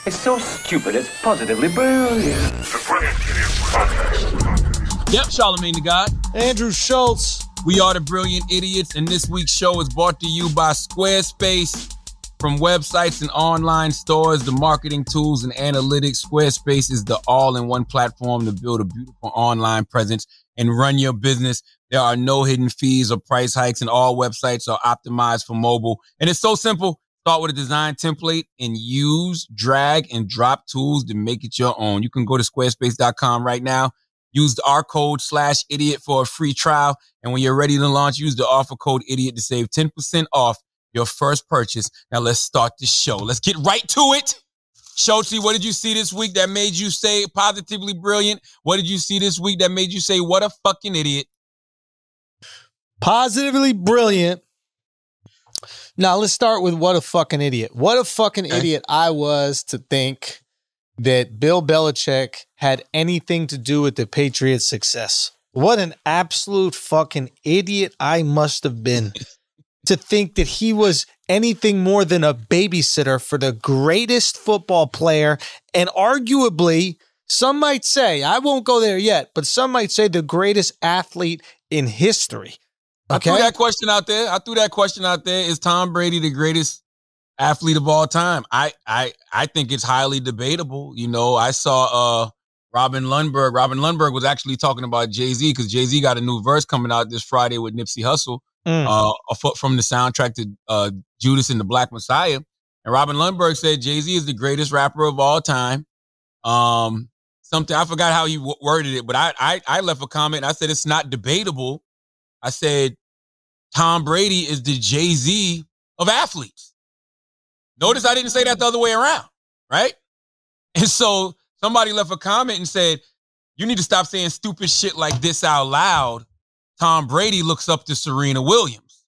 It's so stupid, it's positively brilliant. Yep, Charlamagne the God. Andrew Schultz. We are the Brilliant Idiots, and this week's show is brought to you by Squarespace. From websites and online stores, the marketing tools and analytics, Squarespace is the all-in-one platform to build a beautiful online presence and run your business. There are no hidden fees or price hikes, and all websites are optimized for mobile. And it's so simple. Start with a design template and use drag and drop tools to make it your own. You can go to squarespace.com right now. Use our code /idiot for a free trial. And when you're ready to launch, use the offer code idiot to save 10% off your first purchase. Now let's start the show. Let's get right to it. Schultzy, what did you see this week that made you say positively brilliant? What did you see this week that made you say, what a fucking idiot? Positively brilliant. Now let's start with what a fucking idiot. What a fucking idiot I was to think that Bill Belichick had anything to do with the Patriots' success. What an absolute fucking idiot I must have been to think that he was anything more than a babysitter for the greatest football player and arguably, some might say, I won't go there yet, but some might say the greatest athlete in history. Okay? I threw that question out there. Is Tom Brady the greatest athlete of all time? I think it's highly debatable. You know, I saw Robin Lundberg. Robin Lundberg was actually talking about Jay-Z because Jay-Z got a new verse coming out this Friday with Nipsey Hussle. From the soundtrack to Judas and the Black Messiah. And Robin Lundberg said Jay-Z is the greatest rapper of all time. Something, I forgot how he worded it, but I left a comment. I said, it's not debatable. I said, Tom Brady is the Jay-Z of athletes. Notice I didn't say that the other way around, right? And so somebody left a comment and said, you need to stop saying stupid shit like this out loud. Tom Brady looks up to Serena Williams.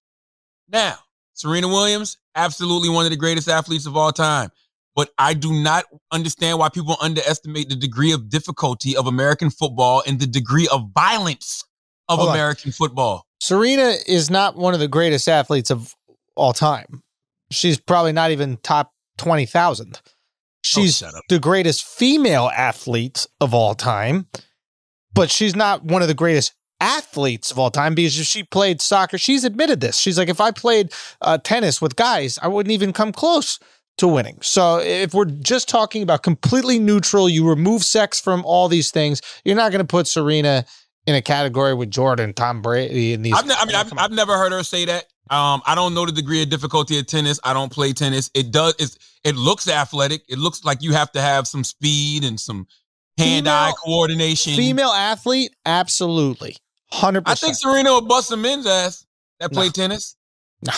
Now, Serena Williams, absolutely one of the greatest athletes of all time. But I do not understand why people underestimate the degree of difficulty of American football and the degree of violence of American football. Serena is not one of the greatest athletes of all time. She's probably not even top 20,000. She's the greatest female athlete of all time, but she's not one of the greatest athletes of all time because if she played soccer, she's admitted this. She's like, if I played tennis with guys, I wouldn't even come close to winning. So if we're just talking about completely neutral, you remove sex from all these things, you're not going to put Serena in a category with Jordan, Tom Brady, and these. I've never heard her say that. I don't know the degree of difficulty of tennis. I don't play tennis. It looks athletic. It looks like you have to have some speed and some hand-eye coordination. Female athlete, absolutely. 100%. I think Serena will bust some men's ass that play tennis. Nah.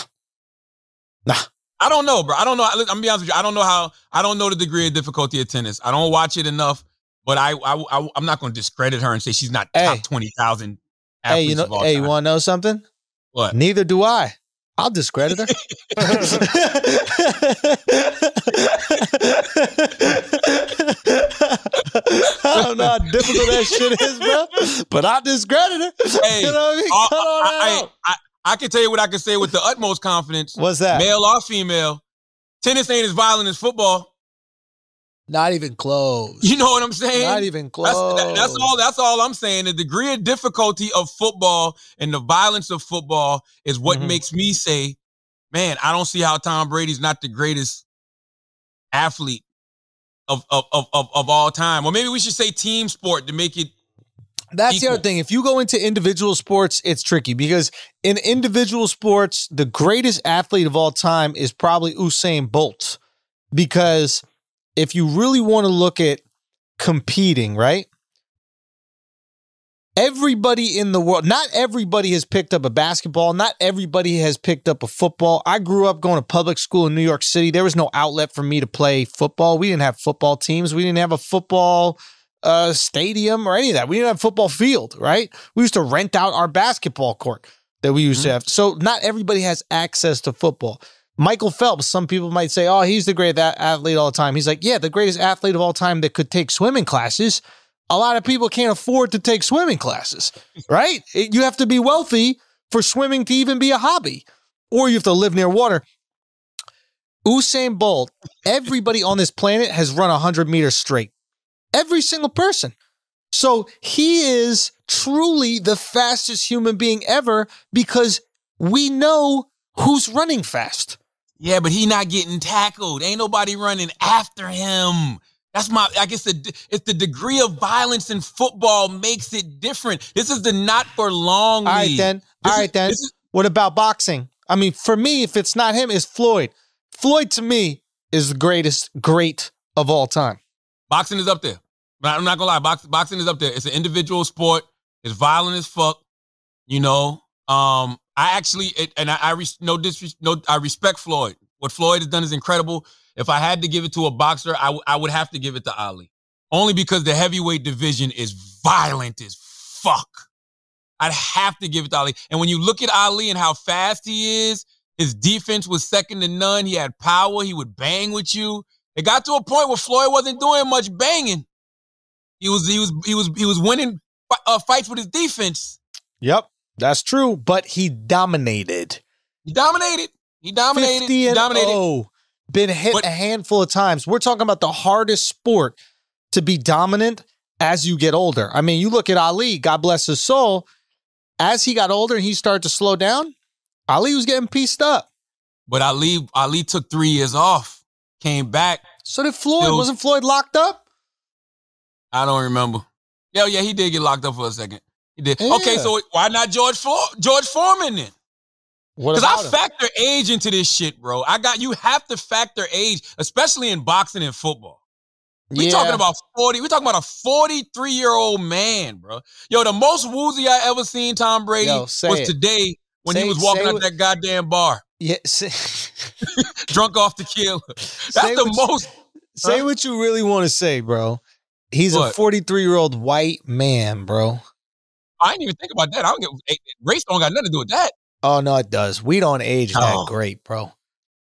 I don't know, bro. I don't know. I'm gonna be honest with you. I don't know the degree of difficulty of tennis. I don't watch it enough, but I'm not going to discredit her and say she's not top 20,000 athletes of all time. You want to know something? What? Neither do I. I'll discredit her. I don't know how difficult that shit is, bro, but I'll discredit her. Hey, you know what I mean? I can tell you what I can say with the utmost confidence. What's that? Male or female, tennis ain't as violent as football. Not even close. You know what I'm saying? Not even close. That's all I'm saying. The degree of difficulty of football and the violence of football is what makes me say, man, I don't see how Tom Brady's not the greatest athlete of all time. Or maybe we should say team sport to make it That's equal. The other thing. If you go into individual sports, it's tricky because in individual sports, the greatest athlete of all time is probably Usain Bolt. Because if you really want to look at competing, right? Everybody in the world, not everybody has picked up a basketball. Not everybody has picked up a football. I grew up going to public school in New York City. There was no outlet for me to play football. We didn't have football teams. We didn't have a football stadium or any of that. We didn't have a football field, right? We used to rent out our basketball court that we used to have. So not everybody has access to football. Michael Phelps, some people might say, oh, he's the greatest athlete of all time. He's like, yeah, the greatest athlete of all time that could take swimming classes. A lot of people can't afford to take swimming classes, right? You have to be wealthy for swimming to even be a hobby, or you have to live near water. Usain Bolt, everybody on this planet has run 100 meters straight. Every single person. So he is truly the fastest human being ever because we know who's running fast. Yeah, but he not getting tackled. Ain't nobody running after him. I guess it's the degree of violence in football makes it different. This is the not for long league. All right, then. What about boxing? I mean, for me, if it's not him, it's Floyd. Floyd, to me, is the great of all time. Boxing is up there. I'm not gonna lie. Boxing is up there. It's an individual sport. It's violent as fuck. You know. I respect Floyd. What Floyd has done is incredible. If I had to give it to a boxer, I would have to give it to Ali. Only because the heavyweight division is violent as fuck. I'd have to give it to Ali. And when you look at Ali and how fast he is, his defense was second to none. He had power. He would bang with you. It got to a point where Floyd wasn't doing much banging. He was winning fights with his defense. Yep, that's true. But he dominated. He dominated. 50-0. Been hit a handful of times. We're talking about the hardest sport to be dominant as you get older. I mean, you look at Ali, God bless his soul. As he got older and he started to slow down, Ali was getting pieced up. But Ali took 3 years off, came back. So did Floyd. Wasn't Floyd locked up? I don't remember. Yeah, he did get locked up for a second. He did. Yeah. Okay, so why not George Foreman then? Because I factor age into this shit, bro. You have to factor age, especially in boxing and football. We talking about 40. We talking about a 43-year-old man, bro. Yo, the most woozy I ever seen Tom Brady was today when he was walking out that goddamn bar. Yeah, drunk off tequila. That's the most. Say what you really want to say, bro. He's a 43-year-old white man, bro. I didn't even think about that. Race don't got nothing to do with that. Oh, no, it does. We don't age that great, bro.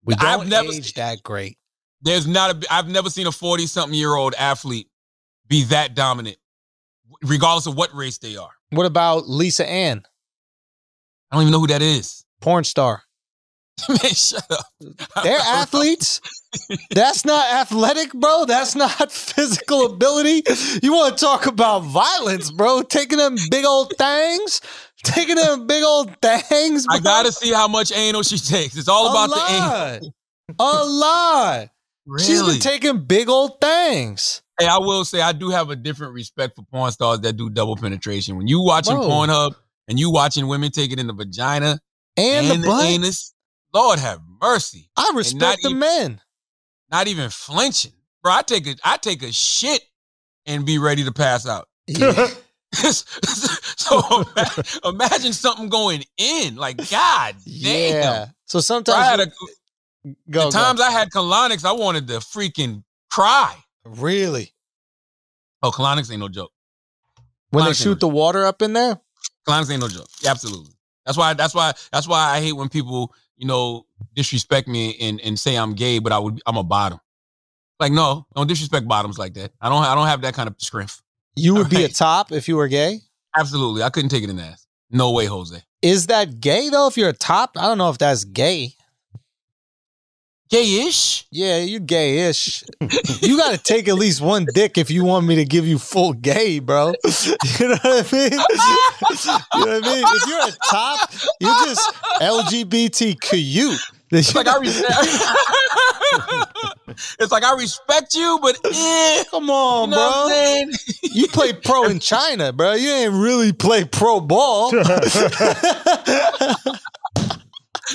We don't age that great. I've never seen a 40-something-year-old athlete be that dominant, regardless of what race they are. What about Lisa Ann? I don't even know who that is. Porn star. Man, shut up. They're athletes. That's not athletic, bro. That's not physical ability. You want to talk about violence, bro? Taking them big old things. Bro. I gotta see how much anal she takes. It's all about the anal. A lot. Really? She's been taking big old things. Hey, I will say I do have a different respect for porn stars that do double penetration. When you watching Pornhub and you watching women take it in the vagina and the anus, Lord have mercy. I respect the men. Not even flinching. Bro, I take a shit and be ready to pass out. Yeah. So imagine something going in. Like, God damn. Yeah. So sometimes I had colonics, I wanted to freaking cry. Really? Oh, colonics ain't no joke. When they shoot the water up in there? Colonics ain't no joke. Yeah, absolutely. That's why I hate when people, disrespect me and say I'm gay, but I'm a bottom. Like, no, don't disrespect bottoms like that. I don't have that kind of strength. You would be a top if you were gay? Absolutely. I couldn't take it in the ass. No way, Jose. Is that gay, though, if you're a top? I don't know if that's gay. Gay-ish? Yeah, you're gay-ish. You got to take at least one dick if you want me to give you full gay, bro. You know what I mean? If you're a top, you're just LGBTQ. It's like I respect you, but come on, bro. What I'm saying? You play pro in China, bro. You ain't really play pro ball.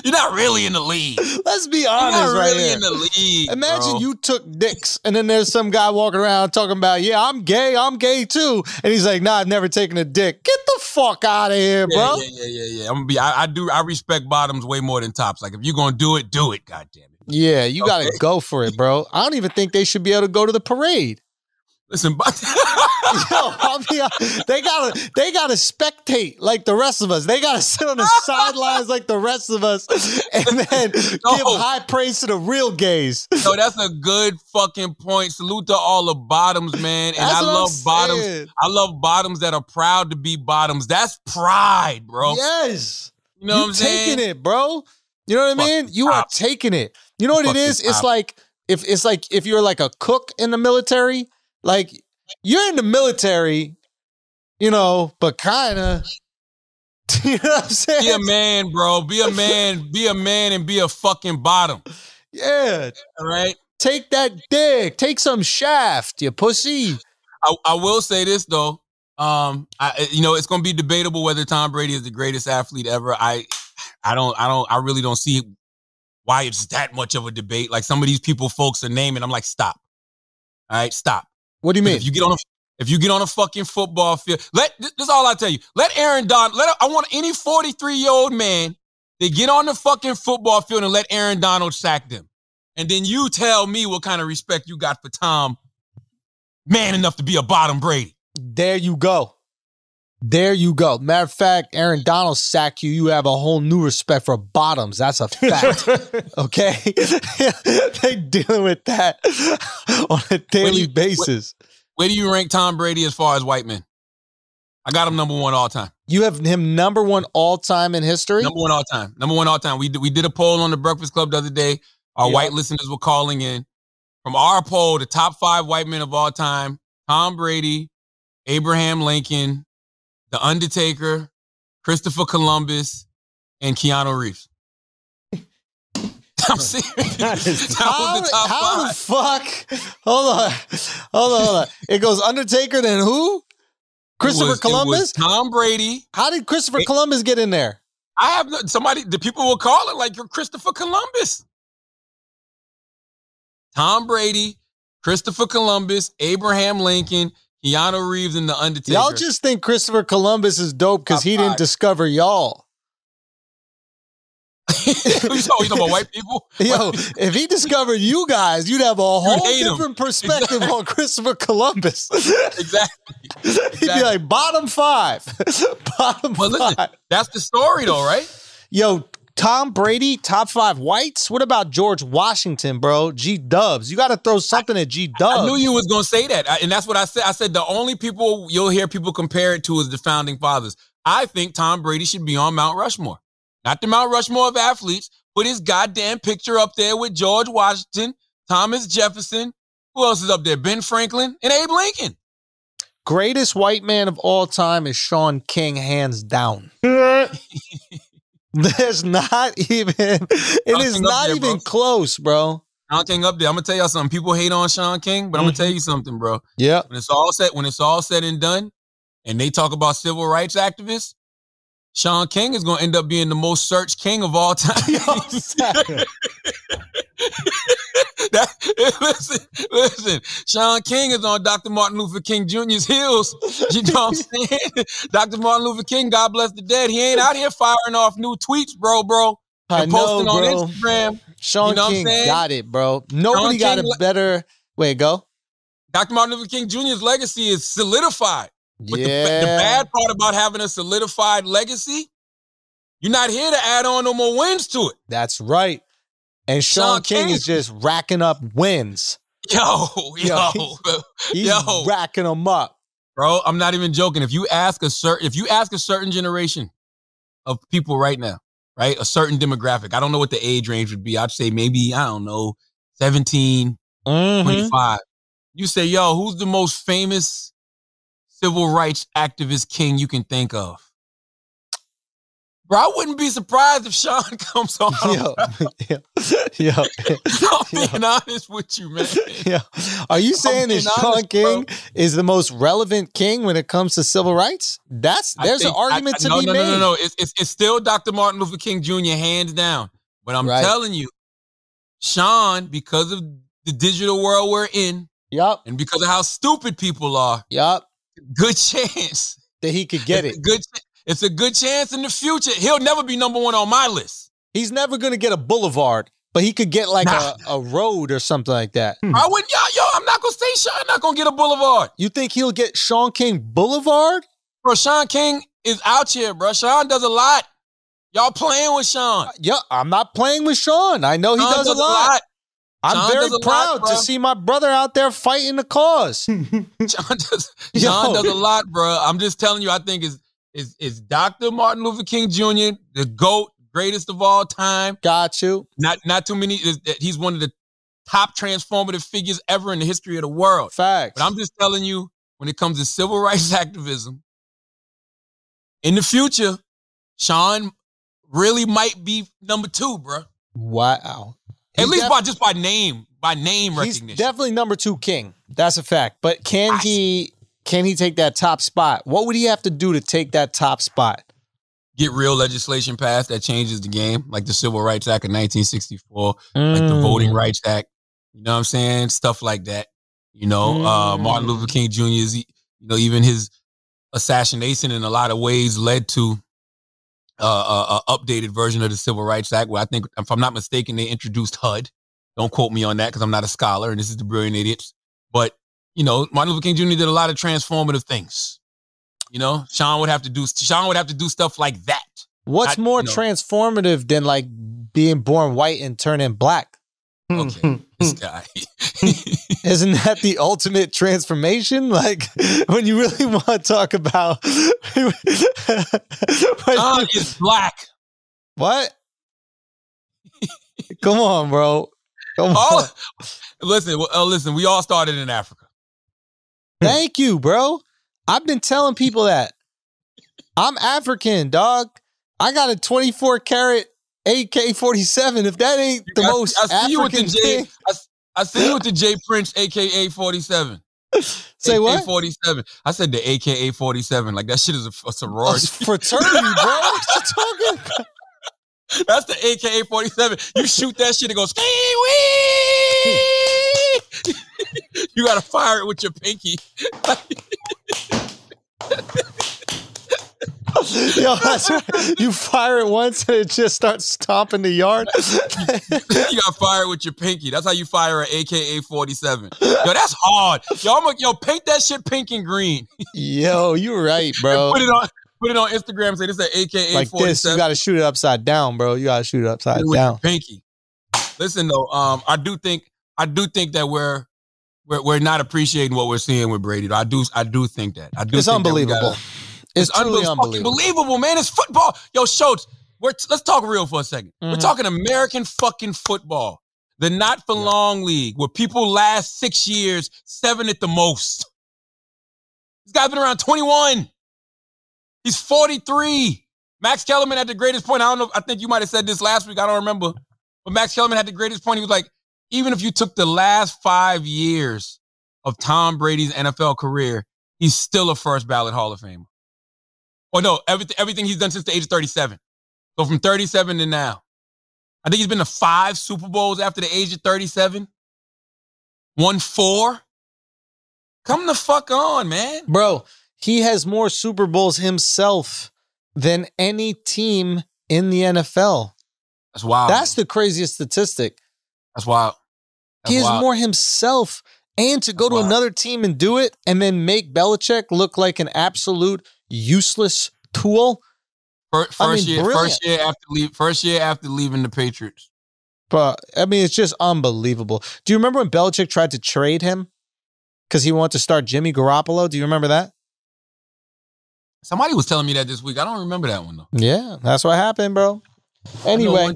You're not really in the league. Let's be honest, right here. In the league. Imagine you took dicks, and then there's some guy walking around talking about, yeah, I'm gay too, and he's like, nah, I've never taken a dick. Get the fuck out of here, bro. Yeah. I respect bottoms way more than tops. Like, if you're gonna do it, goddamn it. Yeah, you gotta go for it, bro. I don't even think they should be able to go to the parade. Listen, they gotta spectate like the rest of us. They gotta sit on the sidelines like the rest of us, and then give high praise to the real gays. No, that's a good fucking point. Salute to all the bottoms, man. And I love bottoms. I love bottoms that are proud to be bottoms. That's pride, bro. Yes. You know what I'm saying? Taking it, bro. You know what I mean? You are taking it. You know what it is? It's like if you're like a cook in the military, like you're in the military, you know, but kind of. You know what I'm saying? Be a man, bro. Be a man. Be a man and be a fucking bottom. Yeah. All right. Take that dick. Take some shaft, you pussy. I will say this though. It's gonna be debatable whether Tom Brady is the greatest athlete ever. I really don't see why it's that much of a debate. Like some of these folks are naming. I'm like, stop. All right, stop. What do you mean? If you get on a fucking football field, this is all I tell you. Let Aaron Donald. I want any 43-year-old man to get on the fucking football field and let Aaron Donald sack them. And then you tell me what kind of respect you got for Tom, man enough to be a bottom Brady. There you go. There you go. Matter of fact, Aaron Donald sack you. You have a whole new respect for bottoms. That's a fact. Okay? They dealing with that on a daily basis. Where do you rank Tom Brady as far as white men? I got him number one all time. You have him number one all time in history? Number one all time. Number one all time. We did a poll on the Breakfast Club the other day. Our white listeners were calling in. From our poll, the top 5 white men of all time, Tom Brady, Abraham Lincoln, The Undertaker, Christopher Columbus, and Keanu Reeves. I'm serious. That was the top 5. How the fuck? Hold on. It goes Undertaker, then who? Christopher Columbus? It was Tom Brady. How did Christopher Columbus get in there? The people will call it like you're Christopher Columbus. Tom Brady, Christopher Columbus, Abraham Lincoln, Keanu Reeves, and The Undertaker. Y'all just think Christopher Columbus is dope because he didn't discover y'all. You talking about white people? Yo, if he discovered you guys, you'd have a whole different perspective on Christopher Columbus. Exactly. He'd be like, bottom 5. Bottom 5. Listen, that's the story though, right? Yo, Tom Brady, top 5 whites? What about George Washington, bro? G-dubs. You got to throw something at G-dubs. I knew you was going to say that. And that's what I said. I said the only people you'll hear people compare it to is the founding fathers. I think Tom Brady should be on Mount Rushmore. Not the Mount Rushmore of athletes. Put his goddamn picture up there with George Washington, Thomas Jefferson. Who else is up there? Ben Franklin and Abe Lincoln. Greatest white man of all time is Sean King, hands down. There's not even, it is not even close, bro. Sean King up there. I'm going to tell y'all something. People hate on Sean King, but I'm going to tell you something, bro. Yeah. When it's all said and done, and they talk about civil rights activists, Sean King is going to end up being the most searched king of all time. Listen, Sean King is on Dr. Martin Luther King Jr.'s heels. You know what I'm saying? Dr. Martin Luther King, God bless the dead. He ain't out here firing off new tweets, bro. And posting on Instagram. Sean King got it, bro. Nobody got a better. Wait, go. Dr. Martin Luther King Jr.'s legacy is solidified. But the bad part about having a solidified legacy, you're not here to add on no more wins to it. That's right. And Sean King is just racking up wins. He's racking them up. Bro, I'm not even joking. If you ask a certain generation of people right now, right? A certain demographic, I don't know what the age range would be. I'd say maybe, 17, 25. You say, yo, who's the most famous civil rights activist king you can think of? Bro, I wouldn't be surprised if Sean comes on. Yo. I'm being honest with you, man. Yeah. Are you saying that Sean King is the most relevant king when it comes to civil rights? There's an argument to be made. No. It's still Dr. Martin Luther King Jr. hands down. But I'm telling you, Sean, because of the digital world we're in, and because of how stupid people are, good chance that he could get it. It's a good chance in the future. He'll never be number one on my list. He's never going to get a boulevard, but he could get like a road or something like that. I wouldn't, I'm not going to say Sean not going to get a boulevard. You think he'll get Sean King Boulevard? Bro, Sean King is out here, bro. Sean does a lot. Y'all playing with Sean. I'm not playing with Sean. I know he does a lot. I'm very proud to see my brother out there fighting the cause. Sean does a lot, bro. I'm just telling you, I think is Dr. Martin Luther King Jr., the GOAT, greatest of all time. Got you. Not too many. He's one of the top transformative figures ever in the history of the world. Facts. But I'm just telling you, when it comes to civil rights activism, in the future, Sean really might be number 2, bro. Wow. At least by name recognition. He's definitely number 2 king. That's a fact. But can he take that top spot? What would he have to do to take that top spot? Get real legislation passed that changes the game, like the Civil Rights Act of 1964, like the Voting Rights Act. You know what I'm saying? Stuff like that. You know, Martin Luther King Jr. is, even his assassination in a lot of ways led to a updated version of the Civil Rights Act, where I think, if I'm not mistaken, they introduced HUD. Don't quote me on that because I'm not a scholar, and this is the brilliant idiots. But, Martin Luther King Jr. did a lot of transformative things. Sean would have to do stuff like that. What's more transformative than like being born white and turning black? Okay, this guy. Isn't that the ultimate transformation? Like, when you really want to talk about... Sean is black. What? Come on, bro. Come on. Listen, we all started in Africa. Thank you, bro. I've been telling people that. I'm African, dog. I got a 24 karat AK-47. If that ain't the most African thing. I see you with the J Prince AKA-47. Say what? AK-47. I said the AKA-47. Like, that shit is a sorority. Fraternity, bro. What you talking about? That's the AKA-47. You shoot that shit, it goes, wee. You gotta fire it with your pinky. Yo, that's right. You fire it once and it just starts stomping the yard. You gotta fire it with your pinky. That's how you fire an AKA-47. Yo, that's hard. Yo, paint that shit pink and green. Yo, you're right, bro. Put it on Instagram and say this is an AKA-47. Like this, you gotta shoot it upside down, bro. You gotta shoot it upside with down. Your pinky. Listen though, I do think that we're not appreciating what we're seeing with Brady. I do think that. It's unbelievable. It's truly unbelievable, man. It's football. Yo, Schultz, let's talk real for a second. We're talking American fucking football. The not for long league where people last 6 years, 7 at the most. This guy's been around 21. He's 43. Max Kellerman had the greatest point. I don't know. I think you might have said this last week. I don't remember. But Max Kellerman had the greatest point. He was like, even if you took the last 5 years of Tom Brady's NFL career, he's still a first ballot Hall of Famer. Or no, everything he's done since the age of 37. So from 37 to now. I think he's been to 5 Super Bowls after the age of 37. Won 4. Come the fuck on, man. Bro, he has more Super Bowls himself than any team in the NFL. That's wild. That's the craziest statistic. That's wild. He has more himself. And to go to another team and do it and then make Belichick look like an absolute useless tool. First year after leaving the Patriots. But I mean, it's just unbelievable. Do you remember when Belichick tried to trade him because he wanted to start Jimmy Garoppolo? Do you remember that? Somebody was telling me that this week. I don't remember that one though. Yeah, that's what happened, bro. Anyway,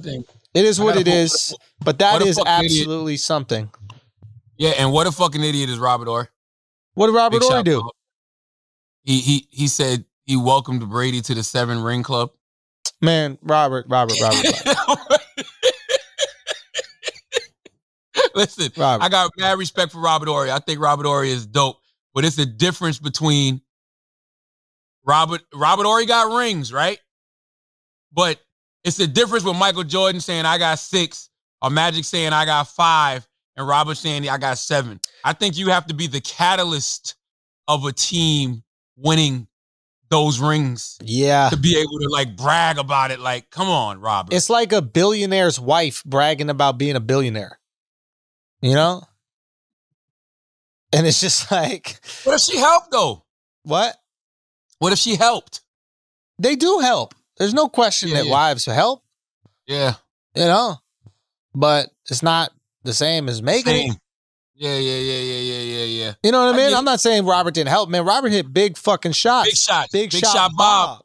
it is what it is. But that is absolutely something. Yeah, and what a fucking idiot is Robert Orr. What did Robert Orr do? He said he welcomed Brady to the 7 ring club. Man, Robert. Listen, Robert. I got mad respect for Robert Orr. I think Robert Orr is dope. But it's a difference between Robert Orr got rings, right? But it's a difference with Michael Jordan saying I got 6 or Magic saying I got 5. And Robert saying, I got 7. I think you have to be the catalyst of a team winning those rings. Yeah. To be able to like brag about it. Like, come on, Robert. It's like a billionaire's wife bragging about being a billionaire. You know? And it's just like. What if she helped though? What? What if she helped? They do help. There's no question that wives help. Yeah. You know? But it's not the same as making it. Yeah. You know what I mean? I'm not saying Robert didn't help, man. Robert hit big fucking shots. Big shot Bob.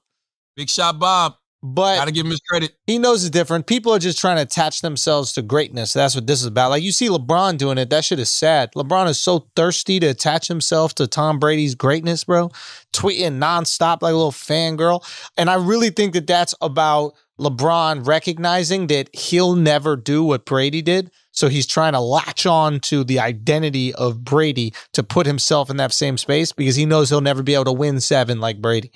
Big shot Bob. But gotta give him his credit. He knows it's different. People are just trying to attach themselves to greatness. That's what this is about. Like, you see LeBron doing it. That shit is sad. LeBron is so thirsty to attach himself to Tom Brady's greatness, bro. Tweeting nonstop like a little fangirl. And I really think that that's about LeBron recognizing that he'll never do what Brady did. So he's trying to latch on to the identity of Brady to put himself in that same space because he knows he'll never be able to win 7 like Brady.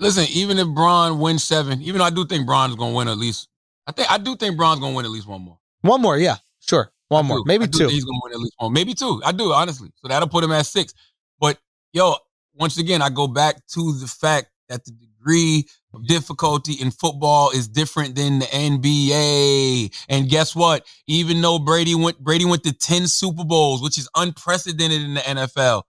Listen, even if Bron wins 7, even though I do think Bron is going to win at least, I do think Bron's going to win at least one more. One more, yeah, sure. One more, maybe 2. He's going to win at least one, maybe 2. I do, honestly. So that'll put him at 6. But yo, once again, I go back to the fact that the degree of difficulty in football is different than the NBA. And guess what? Even though Brady went to 10 Super Bowls, which is unprecedented in the NFL,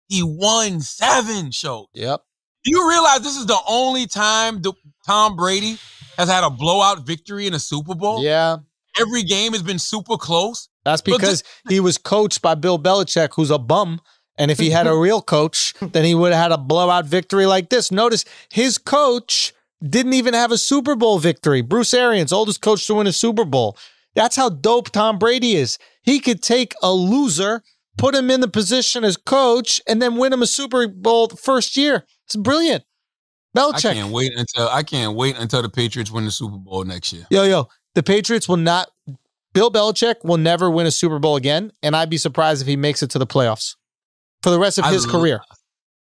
he won 7 shows. Yep. Do you realize this is the only time Tom Brady has had a blowout victory in a Super Bowl? Yeah. Every game has been super close. That's because he was coached by Bill Belichick, who's a bum. And if he had a real coach, then he would have had a blowout victory like this. Notice his coach didn't even have a Super Bowl victory. Bruce Arians, oldest coach to win a Super Bowl. That's how dope Tom Brady is. He could take a loser, put him in the position as coach, and then win him a Super Bowl the first year. It's brilliant. Belichick. I can't wait until the Patriots win the Super Bowl next year. Yo, the Patriots will not. Bill Belichick will never win a Super Bowl again, and I'd be surprised if he makes it to the playoffs for the rest of his career.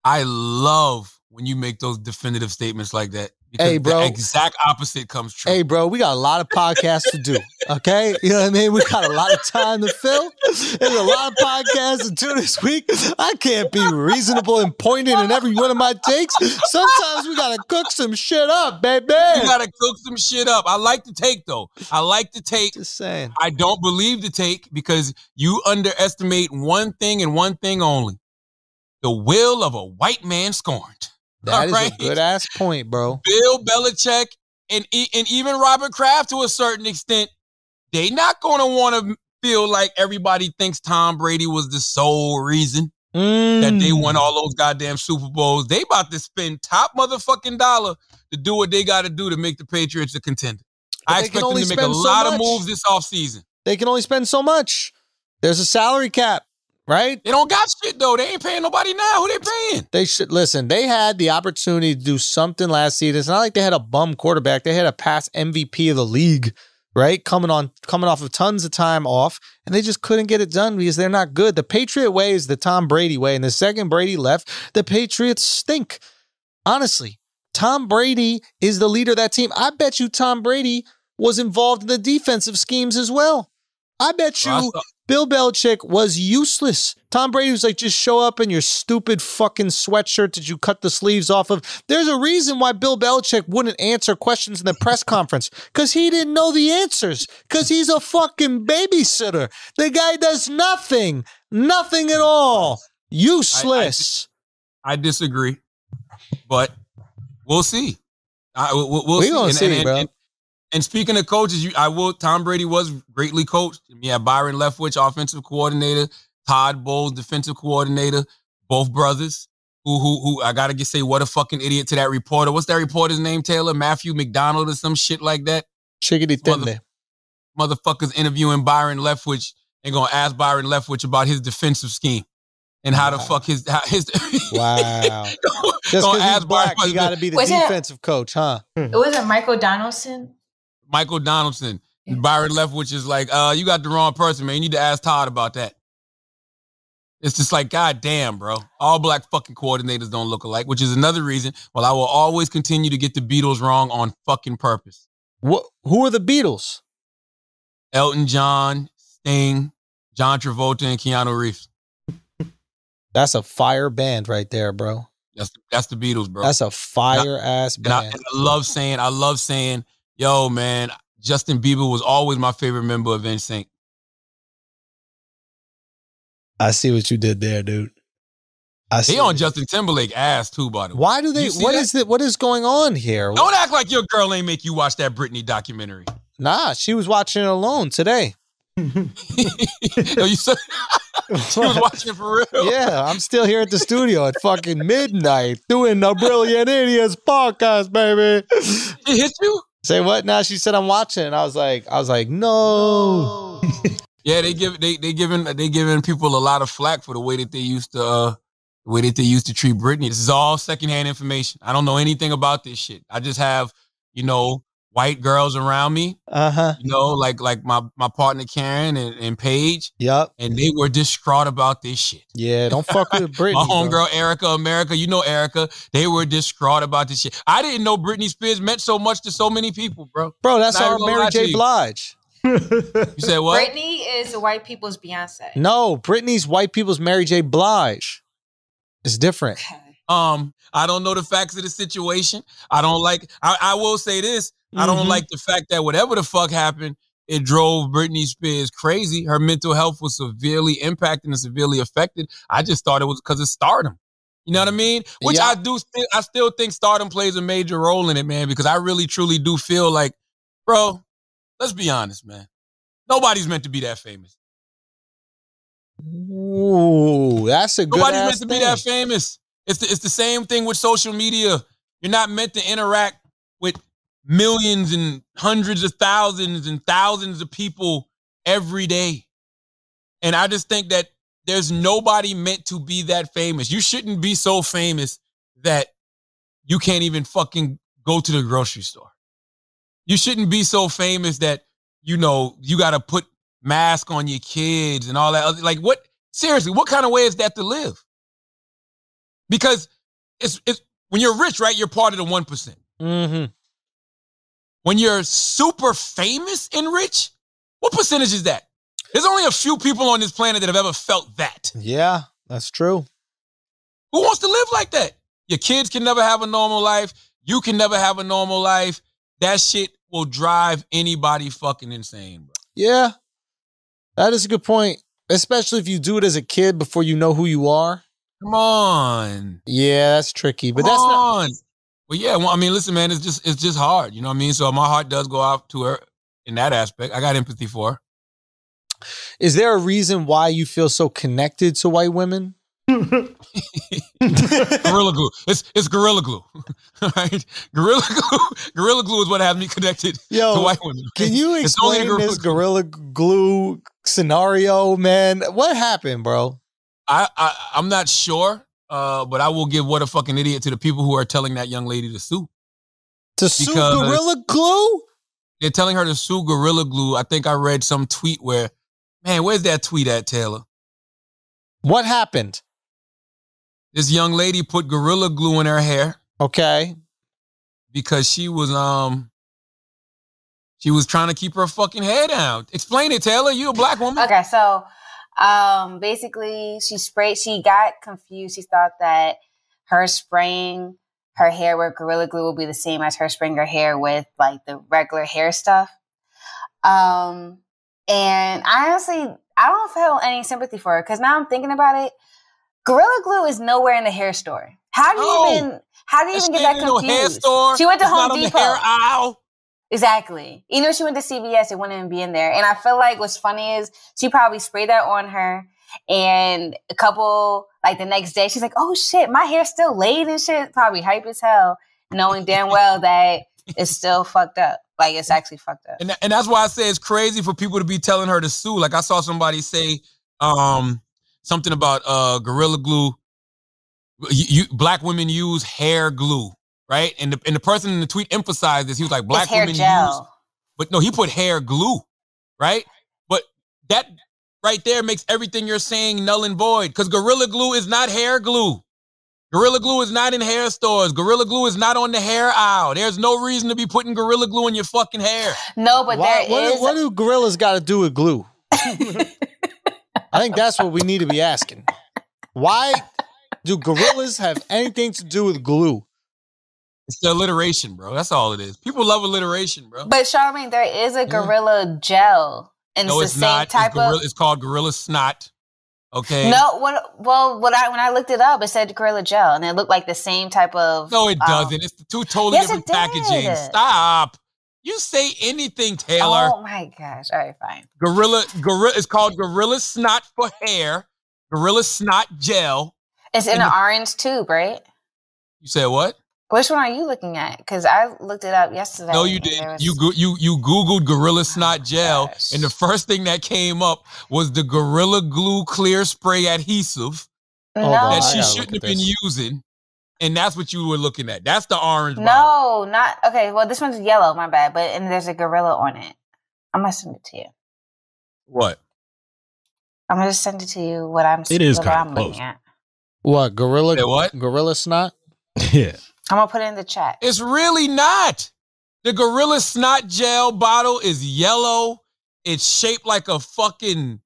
I love when you make those definitive statements like that. Because hey, bro, the exact opposite comes true. Hey, bro, we got a lot of podcasts to do, okay? You know what I mean? We got a lot of time to fill. There's a lot of podcasts to do this week. I can't be reasonable and pointed in every one of my takes. Sometimes we got to cook some shit up, baby. You got to cook some shit up. I like the take, though. I like the take. Just saying. I don't believe the take because you underestimate one thing and one thing only. The will of a white man scorned. That is a good-ass point, bro. Bill Belichick and even Robert Kraft to a certain extent, they not going to want to feel like everybody thinks Tom Brady was the sole reason that they won all those goddamn Super Bowls. They about to spend top motherfucking dollar to do what they got to do to make the Patriots a contender. I expect them to make a lot of moves this offseason. They can only spend so much. There's a salary cap. Right? They don't got shit, though. They ain't paying nobody now. Who they paying? They should listen. They had the opportunity to do something last season. It's not like they had a bum quarterback. They had a past MVP of the league, right? Coming off of tons of time off, and they just couldn't get it done because they're not good. The Patriot way is the Tom Brady way, and the second Brady left, the Patriots stink. Honestly, Tom Brady is the leader of that team. I bet you Tom Brady was involved in the defensive schemes as well. I bet you Bill Belichick was useless. Tom Brady was like, just show up in your stupid fucking sweatshirt that you cut the sleeves off of. There's a reason why Bill Belichick wouldn't answer questions in the press conference, because he didn't know the answers, because he's a fucking babysitter. The guy does nothing at all. Useless. I disagree, but we'll see. We'll see. Gonna see, bro. And speaking of coaches, Tom Brady was greatly coached. You had Byron Leftwich, offensive coordinator, Todd Bowles, defensive coordinator, both brothers. Who I gotta say, what a fucking idiot to that reporter. What's that reporter's name, Taylor? Matthew McDonald or some shit like that? Chickadee Tinde. Motherfuckers interviewing Byron Leftwich and gonna ask Byron Leftwich about his defensive scheme and how the fuck his wow. Just because he's black, he got to be the defensive coach, huh? It wasn't Michael Donaldson. Michael Donaldson. Byron Leftwich is like, you got the wrong person, man. You need to ask Todd about that. It's just like, God damn, bro. All black fucking coordinators don't look alike, which is another reason why I will always continue to get the Beatles wrong on fucking purpose. Who are the Beatles? Elton John, Sting, John Travolta, and Keanu Reeves. That's a fire band right there, bro. That's the Beatles, bro. That's a fire-ass band. And I love saying, yo, man, Justin Bieber was always my favorite member of NSYNC. I see what you did there, dude. They on Justin Timberlake ass too, by the way. Why do they? What is going on here? Don't act like your girl ain't make you watch that Britney documentary. Nah, she was watching it alone today. Yo, you said she was watching it for real. Yeah, I'm still here at the studio at fucking midnight doing the Brilliant Idiots podcast, baby. She hit you? Say what now? She said I'm watching, and I was like, no. Yeah, they giving people a lot of flack for the way that they used to treat Britney. This is all secondhand information. I don't know anything about this shit. I just have, white girls around me. Like my partner Karen and Paige. Yep. And they were distraught about this shit. Yeah, don't fuck with Britney. My homegirl Erica, Erica. They were distraught about this shit. I didn't know Britney Spears meant so much to so many people, bro. Bro, that's our Mary J. Blige. You said what? Britney is white people's Beyonce. No, Britney's white people's Mary J. Blige. It's different. Okay. I don't know the facts of the situation. I will say this. I don't like the fact that whatever the fuck happened, it drove Britney Spears crazy. Her mental health was severely impacted and severely affected. I just thought it was because of stardom. You know what I mean? Which I still think stardom plays a major role in it, man, because I really, truly do feel like, bro, let's be honest, man. Nobody's meant to be that famous. Ooh, that's a good Nobody's meant to be that famous. It's the same thing with social media. You're not meant to interact with millions and hundreds of thousands and thousands of people every day. And I just think that there's nobody meant to be that famous. You shouldn't be so famous that you can't even fucking go to the grocery store. You shouldn't be so famous that, you got to put mask on your kids and all that. Like, what? Seriously, what kind of way is that to live? Because it's when you're rich, right, you're part of the 1%. Mm-hmm. When you're super famous and rich, what percentage is that? There's only a few people on this planet that have ever felt that. Yeah, that's true. Who wants to live like that? Your kids can never have a normal life. You can never have a normal life. That shit will drive anybody fucking insane, bro. Yeah, that is a good point. Especially if you do it as a kid before you know who you are. Come on. Yeah, that's tricky. But Come that's on. not. Well, yeah. Well, I mean, listen, man, it's just hard. You know what I mean? So my heart does go out to her in that aspect. I got empathy for her. Is there a reason why you feel so connected to white women? Gorilla glue. It's gorilla glue. Right? Gorilla glue is what has me connected to white women. Can you explain this gorilla glue scenario, man? What happened, bro? I'm not sure, but I will give what a fucking idiot to the people who are telling that young lady to sue. To sue Gorilla Glue? They're telling her to sue Gorilla Glue. I think I read some tweet where, man, where's that tweet at, Taylor? What happened? This young lady put Gorilla Glue in her hair. Okay. Because she was trying to keep her fucking hair down. Explain it, Taylor. You a black woman. Okay, so basically she got confused. She thought that her spraying her hair with Gorilla Glue would be the same as her spraying her hair with like the regular hair stuff. And honestly, I don't feel any sympathy for her because now I'm thinking about it. Gorilla Glue is nowhere in the hair store. How do you even get that confused? Hair store. She went to It's Home not on Depot. The hair aisle. Exactly. She went to CVS, it wouldn't even be in there. And I feel like what's funny is she probably sprayed that on her and a couple, like the next day, she's like, oh shit, my hair's still laid and shit. Probably hype as hell, knowing damn well that it's still fucked up. Like it's actually fucked up. And that's why I say it's crazy for people to be telling her to sue. Like I saw somebody say something about Gorilla Glue. Black women use hair glue. Right? And the person in the tweet emphasized this. He was like, black women use. But no, he put hair glue. Right? But that right there makes everything you're saying null and void. Because Gorilla Glue is not hair glue. Gorilla Glue is not in hair stores. Gorilla Glue is not on the hair aisle. There's no reason to be putting Gorilla Glue in your fucking hair. No, but what do gorillas got to do with glue? I think that's what we need to be asking. Why do gorillas have anything to do with glue? It's the alliteration, bro. That's all it is. People love alliteration, bro. But Charlamagne, there is a gorilla gel. And no, it's the same type of... It's called Gorilla Snot. Okay. No, when I looked it up, it said Gorilla Gel, and it looked like the same type of... No, it doesn't. It's two totally different packaging. Stop. You say anything, Taylor. Oh my gosh. All right, fine. Gorilla. It's called Gorilla Snot for hair. Gorilla Snot gel. It's in an orange tube, right? You said what? Which one are you looking at? Because I looked it up yesterday. No, you didn't. You Googled Gorilla Snot gel, gosh. and the first thing that came up was the Gorilla Glue clear spray adhesive No. that she I gotta shouldn't look have at been this. using. And that's what you were looking at. That's the orange bottle. No, not okay. Well, this one's yellow, my bad. And there's a gorilla on it. I'm gonna send it to you. What? I'm gonna just send it to you. What I'm It is what kinda I'm looking close. at. What gorilla? Say what? Gorilla snot? Yeah. I'm gonna put it in the chat. It's really not. The Gorilla Snot gel bottle is yellow. It's shaped like a fucking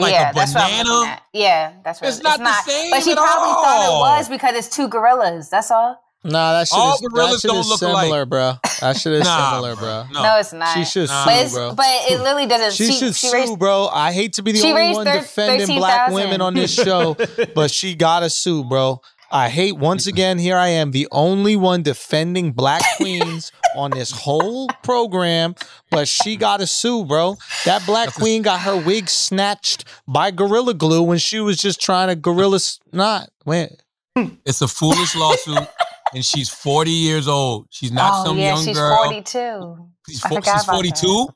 like a that's what I'm banana. looking at. Yeah, that's what It's not the same But she at probably thought it all. was because it's two gorillas. That's all. Nah, that shit All is, gorillas that shit don't is look similar, alike. bro. That shit is Nah, similar, bro. No, it's not. She should Nah. sue, But, bro. but it literally doesn't. She should sue, raised, bro. I hate to be the she only raised one defending black women on this show, but she gotta sue, bro. I hate, once again, here I am, the only one defending black queens on this whole program, but she gotta sue, bro. That black queen got her wig snatched by Gorilla Glue when she was just trying to gorilla snot. It's a foolish lawsuit, and she's 40 years old. She's not some young she's girl. 42. She's I forgot about 42? that.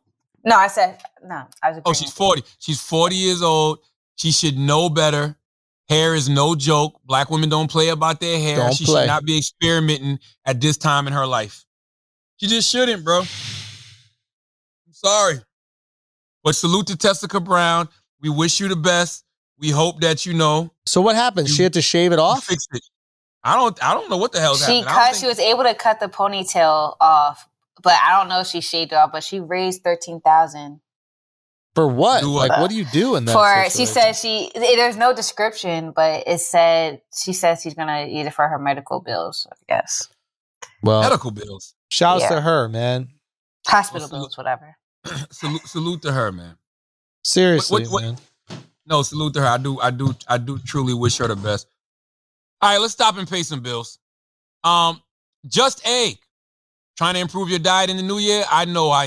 No, I said no. I was. Oh, she's 40. She's 40 years old. She should know better. Hair is no joke. Black women don't play about their hair. Don't She play. should not be experimenting at this time in her life. She just shouldn't, bro. I'm sorry. But salute to Tessica Brown. We wish you the best. We hope that you know. So what happened? She had to shave it you off? fixed it. I don't know what the hell's happening. She was able to cut the ponytail off, but I don't know if she shaved it off. But she raised $13,000 For what? Do what? Like, what do you do in that for. She situation? said there's no description, but it said she says she's gonna use it for her medical bills. I guess Well, medical bills. shouts Yeah. to her, man. hospital Well, bills, whatever. salute to her, man. Seriously, What- man. No, salute to her. I do truly wish her the best. All right, let's stop and pay some bills. Just Egg. Trying to improve your diet in the new year? I know I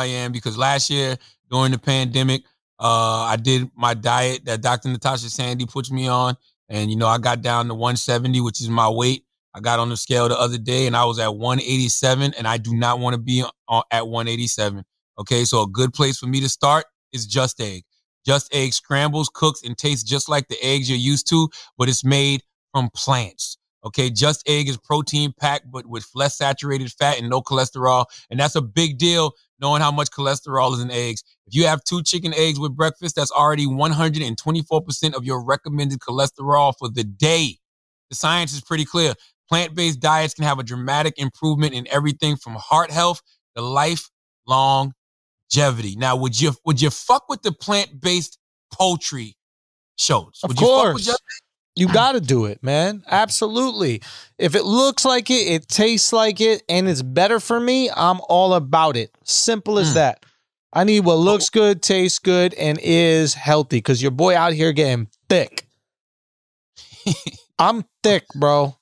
am because last year during the pandemic, I did my diet that Dr. Natasha Sandy puts me on. And, I got down to 170, which is my weight. I got on the scale the other day and I was at 187, and I do not want to be at 187. Okay, so a good place for me to start is Just Egg. Just Egg scrambles, cooks, and tastes just like the eggs you're used to, but it's made from plants. Okay, Just Egg is protein packed, but with less saturated fat and no cholesterol. And that's a big deal, knowing how much cholesterol is in eggs. If you have 2 chicken eggs with breakfast, that's already 124% of your recommended cholesterol for the day. The science is pretty clear. Plant-based diets can have a dramatic improvement in everything from heart health to lifelong longevity. Now, would you fuck with the plant-based poultry shows? Of Would you fuck with course. You got to do it, man. Absolutely. If it looks like it, it tastes like it, and it's better for me, I'm all about it. Simple as that. I need what looks good, tastes good, and is healthy, because your boy out here getting thick. I'm thick, bro.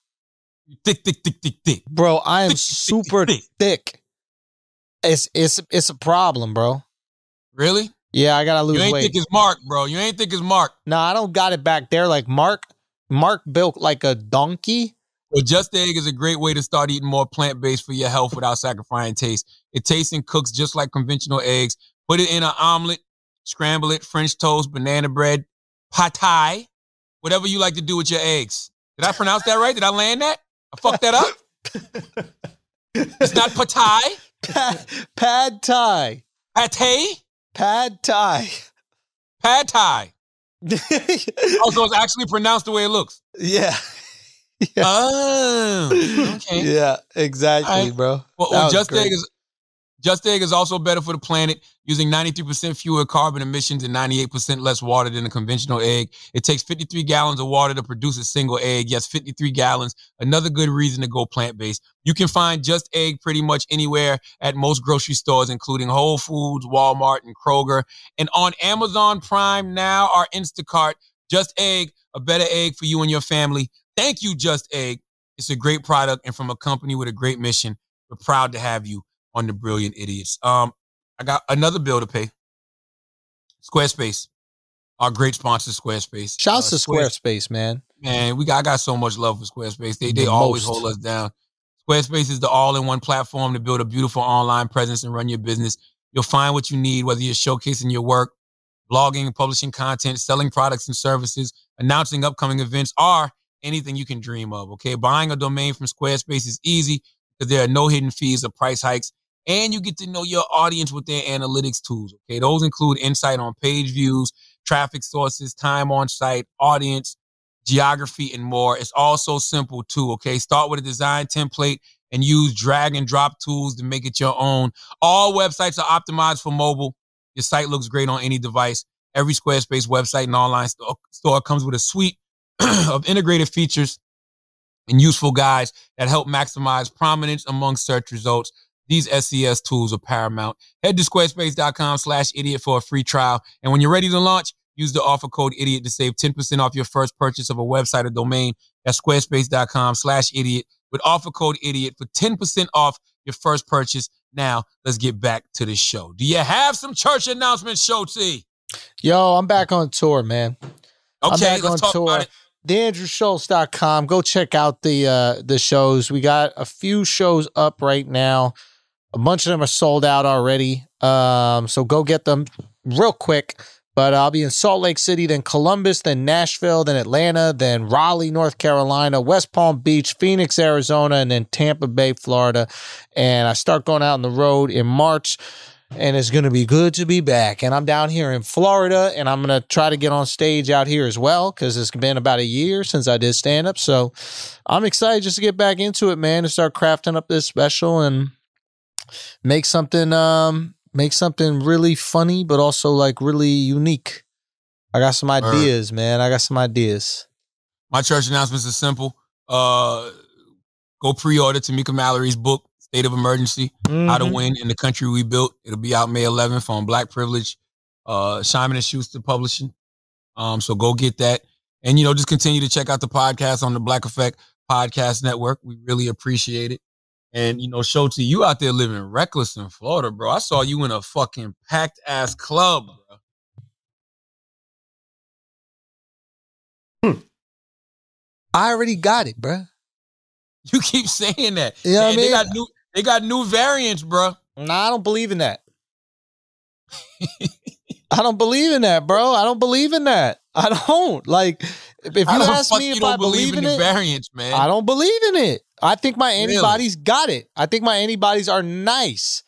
Thick. Bro, I am Thick, super thick. thick. It's a problem, bro. Really? Yeah, I gotta lose You ain't weight. thick as Mark, bro. You ain't thick as Mark. Nah, I don't got it back there like Mark. Mark built like a donkey. Well, Just Egg is a great way to start eating more plant-based for your health without sacrificing taste. It tastes and cooks just like conventional eggs. Put it in an omelet, scramble it, French toast, banana bread, pad thai, whatever you like to do with your eggs. Did I pronounce that right? Did I land that? I fucked that up? It's not pad thai? Pad thai. Pate? Pad thai. Pad thai. Also, it's actually pronounced the way it looks. Yeah. Oh, okay. Yeah, exactly, All right. bro. Well, That was Just great. Egg is also better for the planet, using 93% fewer carbon emissions and 98% less water than a conventional egg. It takes 53 gallons of water to produce a single egg. Yes, 53 gallons. Another good reason to go plant-based. You can find Just Egg pretty much anywhere at most grocery stores, including Whole Foods, Walmart, and Kroger. And on Amazon Prime now, or Instacart, Just Egg, a better egg for you and your family. Thank you, Just Egg. It's a great product and from a company with a great mission. We're proud to have you. on the Brilliant Idiots. I got another bill to pay. Squarespace, our great sponsor, Squarespace. Shouts to Squarespace, man. Man, I got so much love for Squarespace. They always hold us down. Squarespace is the all-in-one platform to build a beautiful online presence and run your business. You'll find what you need, whether you're showcasing your work, blogging, publishing content, selling products and services, announcing upcoming events, or anything you can dream of, okay? Buying a domain from Squarespace is easy because there are no hidden fees or price hikes, and you get to know your audience with their analytics tools, okay? Those include insight on page views, traffic sources, time on site, audience, geography, and more. It's all so simple too, okay? Start with a design template and use drag and drop tools to make it your own. All websites are optimized for mobile. Your site looks great on any device. Every Squarespace website and online store comes with a suite of integrated features and useful guides that help maximize prominence among search results. These SES tools are paramount. Head to squarespace.com/idiot for a free trial. And when you're ready to launch, use the offer code IDIOT to save 10% off your first purchase of a website or domain. That's squarespace.com/idiot with offer code IDIOT for 10% off your first purchase. Now, let's get back to the show. Do you have some church announcements, Schultzy? Yo, I'm back on tour, man. Okay, let's talk about it. TheAndrewSchultz.com. Go check out the shows. We got a few shows up right now. A bunch of them are sold out already. So go get them real quick. But I'll be in Salt Lake City, then Columbus, then Nashville, then Atlanta, then Raleigh, North Carolina, West Palm Beach, Phoenix, Arizona, and then Tampa Bay, Florida. And I start going out on the road in March, and it's going to be good to be back. And I'm down here in Florida, and I'm going to try to get on stage out here as well because it's been about a year since I did stand-up. So I'm excited just to get back into it, man, and start crafting up this special and make something really funny, but also like really unique. I got some ideas, man. I got some ideas. My church announcements are simple. Go pre-order Tamika Mallory's book, State of Emergency, How to Win in the Country We Built. It'll be out May 11th on Black Privilege, Simon & Schuster Publishing. So go get that. And, just continue to check out the podcast on the Black Effect Podcast Network. We really appreciate it. And, Schultzy, you out there living reckless in Florida, bro. I saw you in a fucking packed-ass club, bro. I already got it, bro. You keep saying that. You know what I mean? They got new variants, bro. Nah, I don't believe in that. I don't believe in that, bro. I don't believe in that. I don't. Like, if you ask me if I believe in the it, variants, man. I don't believe in it. I think my antibodies got it. I think my antibodies are nice.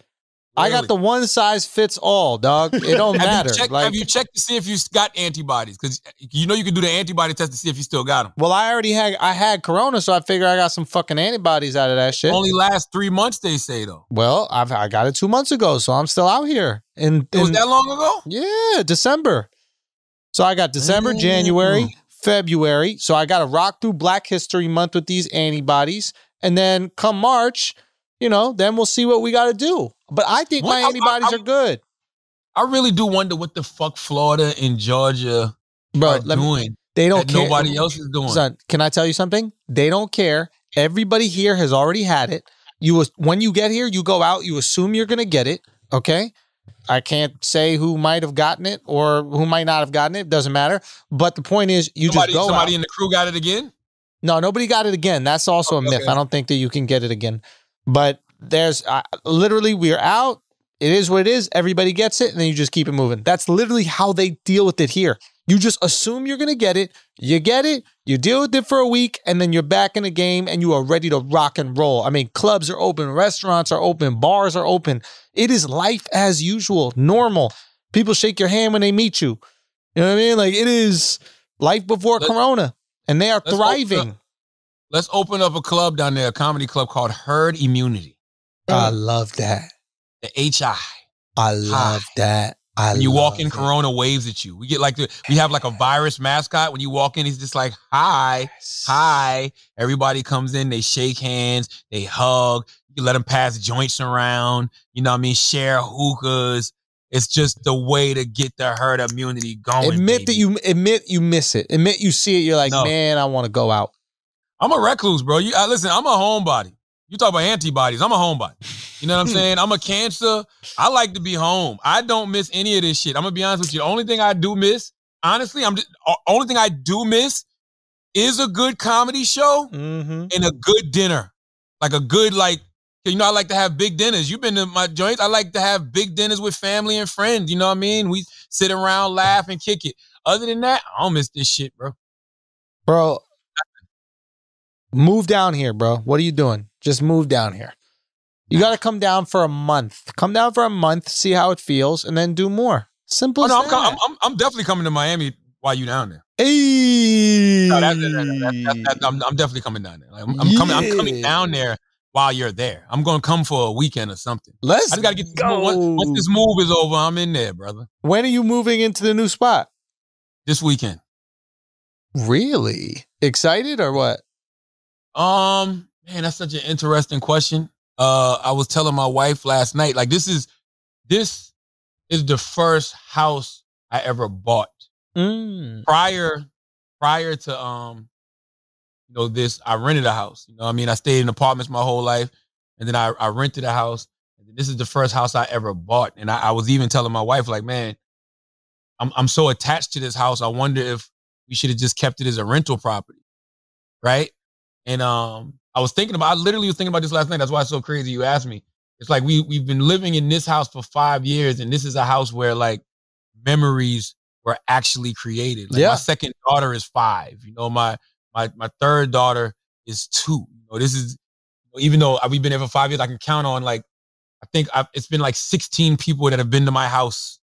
Really? I got the one size fits all, dog. It don't matter. Have you checked to see if you got antibodies? Because you can do the antibody test to see if you still got them. Well, I had corona, so I figure I got some fucking antibodies out of that shit. Only last 3 months, they say, though. Well, I got it 2 months ago, so I'm still out here. It was that long ago? Yeah, December. So I got December, January, February. So I got to rock through Black History Month with these antibodies. And then come March, then we'll see what we got to do. But I think my antibodies are good. I really do wonder what the fuck Florida and Georgia are doing. They don't care. Nobody else is doing. Son, can I tell you something? They don't care. Everybody here has already had it. When you get here, you go out, you assume you're going to get it, okay? I can't say who might have gotten it or who might not have gotten it. Doesn't matter. But the point is, somebody in the crew got it again? No, nobody got it again. That's also a myth. Okay. I don't think that you can get it again. But there's literally, we're out. It is what it is. Everybody gets it, and then you just keep it moving. That's literally how they deal with it here. You just assume you're going to get it. You get it. You deal with it for a week, and then you're back in the game, and you are ready to rock and roll. I mean, clubs are open. Restaurants are open. Bars are open. It is life as usual, normal. People shake your hand when they meet you. You know what I mean? Like, it is life before Corona. And they are thriving. Let's open up a club down there, a comedy club called Herd Immunity. I love that. The HI. I love that. When you walk in, Corona waves at you. We get we have like a virus mascot. When you walk in, he's just like, hi, hi. Everybody comes in, they shake hands, they hug. You let them pass joints around. You know what I mean? Share hookahs. It's just the way to get the herd immunity going. Admit that you miss it. Admit you see it. You're like, man, I want to go out. I'm a recluse, bro. Listen, I'm a homebody. You talk about antibodies. I'm a homebody. You know what I'm saying? I'm a Cancer. I like to be home. I don't miss any of this shit. I'm gonna be honest with you. The only thing I do miss, honestly, only thing I do miss is a good comedy show and a good dinner. Like a good, like, you know, I like to have big dinners. You've been to my joints. I like to have big dinners with family and friends. You know what I mean? We sit around, laugh, and kick it. Other than that, I don't miss this shit, bro. Bro, move down here, bro. What are you doing? Just move down here. You got to come down for a month. Come down for a month, see how it feels, and then do more. Simple as that. I'm definitely coming to Miami while you down there. Hey. No, I'm definitely coming down there. Like, I'm coming down there while you're there. I'm going to come for a weekend or something. I just got to get this move. Once this move is over, I'm in there, brother. When are you moving into the new spot? This weekend. Really? Excited or what? Man, that's such an interesting question. I was telling my wife last night, like, this is the first house I ever bought. Prior to you know, this, I rented a house. You know what I mean? I stayed in apartments my whole life, and then I rented a house. And this is the first house I ever bought. And I was even telling my wife, like, man, I'm so attached to this house. I wonder if we should have just kept it as a rental property. Right? And I literally was thinking about this last night. That's why it's so crazy you asked me. It's like we've been living in this house for 5 years, and this is a house where, like, memories were actually created. Like, my second daughter is 5. You know, my third daughter is 2. You know, this is, even though we've been there for 5 years, I can count on, like, I think it's been like 16 people that have been to my house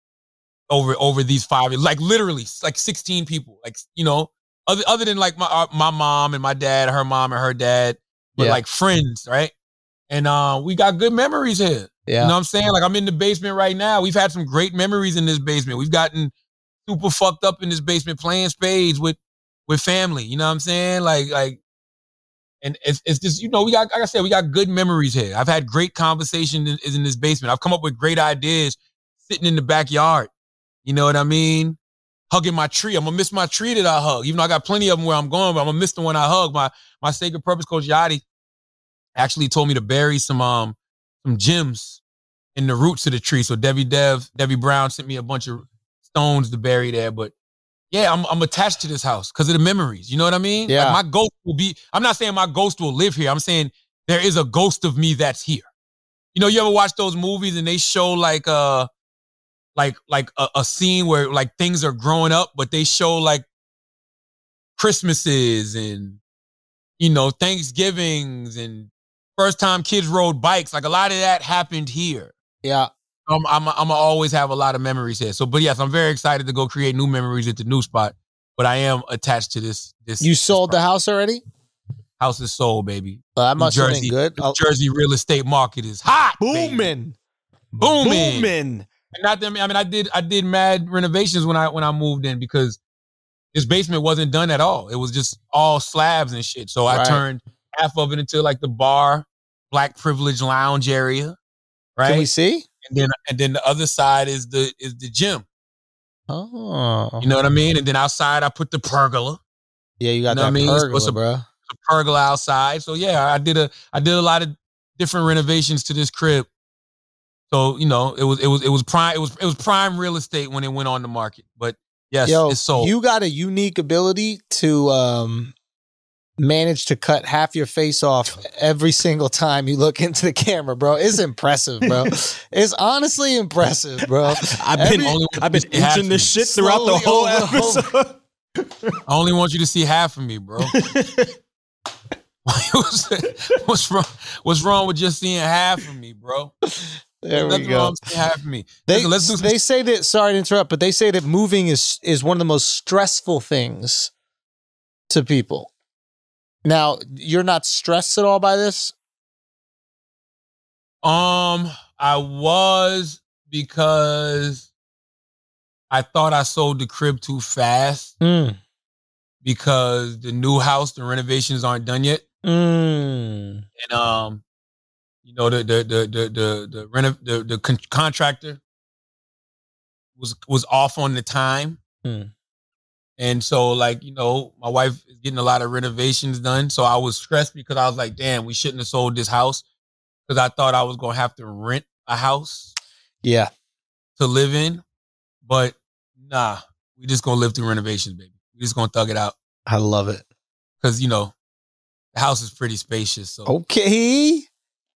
over these 5 years. Like, literally, like 16 people. Like, you know, other than like my mom and my dad, her mom and her dad, but like friends, right? And we got good memories here. Yeah. You know what I'm saying? Like, I'm in the basement right now. We've had some great memories in this basement. We've gotten super fucked up in this basement playing spades with family. You know what I'm saying? Like, and it's just, you know, we got, like I said, we got good memories here. I've had great conversations in this basement. I've come up with great ideas sitting in the backyard. You know what I mean? Hugging my tree. I'm gonna miss my tree that I hug. Even though I got plenty of them where I'm going, but I'm gonna miss the one I hug. My Sacred Purpose coach Yachty actually told me to bury some gems in the roots of the tree. So Debbie Brown sent me a bunch of stones to bury there. But yeah, I'm attached to this house because of the memories. You know what I mean? Yeah. Like, my ghost will be, I'm not saying my ghost will live here. I'm saying there is a ghost of me that's here. You know, you ever watch those movies and they show like a scene where, like, things are growing up, but they show, like, Christmases and, you know, Thanksgivings and first time kids rode bikes. Like, a lot of that happened here. Yeah. I'm gonna always have a lot of memories here. So, but yes, I'm very excited to go create new memories at the new spot. But I am attached to this. You sold the house already? House is sold, baby. That must have been good. New Jersey real estate market is hot. Booming. And not that, I mean, I did mad renovations when I moved in, because this basement wasn't done at all. It was just all slabs and shit. So I turned half of it into, like, the bar, black privilege lounge area. Right? Can we see? And then the other side is the gym. Oh. You know what I mean? And then outside I put the pergola. Yeah, you got that pergola, bro. A pergola outside. So yeah, I did a lot of different renovations to this crib. So, you know, it was prime real estate when it went on the market. But yes, it's sold. You got a unique ability to manage to cut half your face off every single time you look into the camera, bro. It's impressive, bro. It's honestly impressive, bro. I've been itching this shit throughout the whole episode. I only want you to see half of me, bro. What's wrong with just seeing half of me, bro? There we go. Half of me. They say that, sorry to interrupt, but they say that moving is one of the most stressful things to people. Now, you're not stressed at all by this? I was, because I thought I sold the crib too fast because the new house, the renovations aren't done yet. And you know, the contractor was off on the time. And so, like, you know, my wife is getting a lot of renovations done. So I was stressed because I was like, damn, we shouldn't have sold this house because I thought I was going to have to rent a house Yeah. to live in. But nah, we just going to live through renovations, baby. We just going to thug it out. I love it. Because, you know, the house is pretty spacious. So Okay.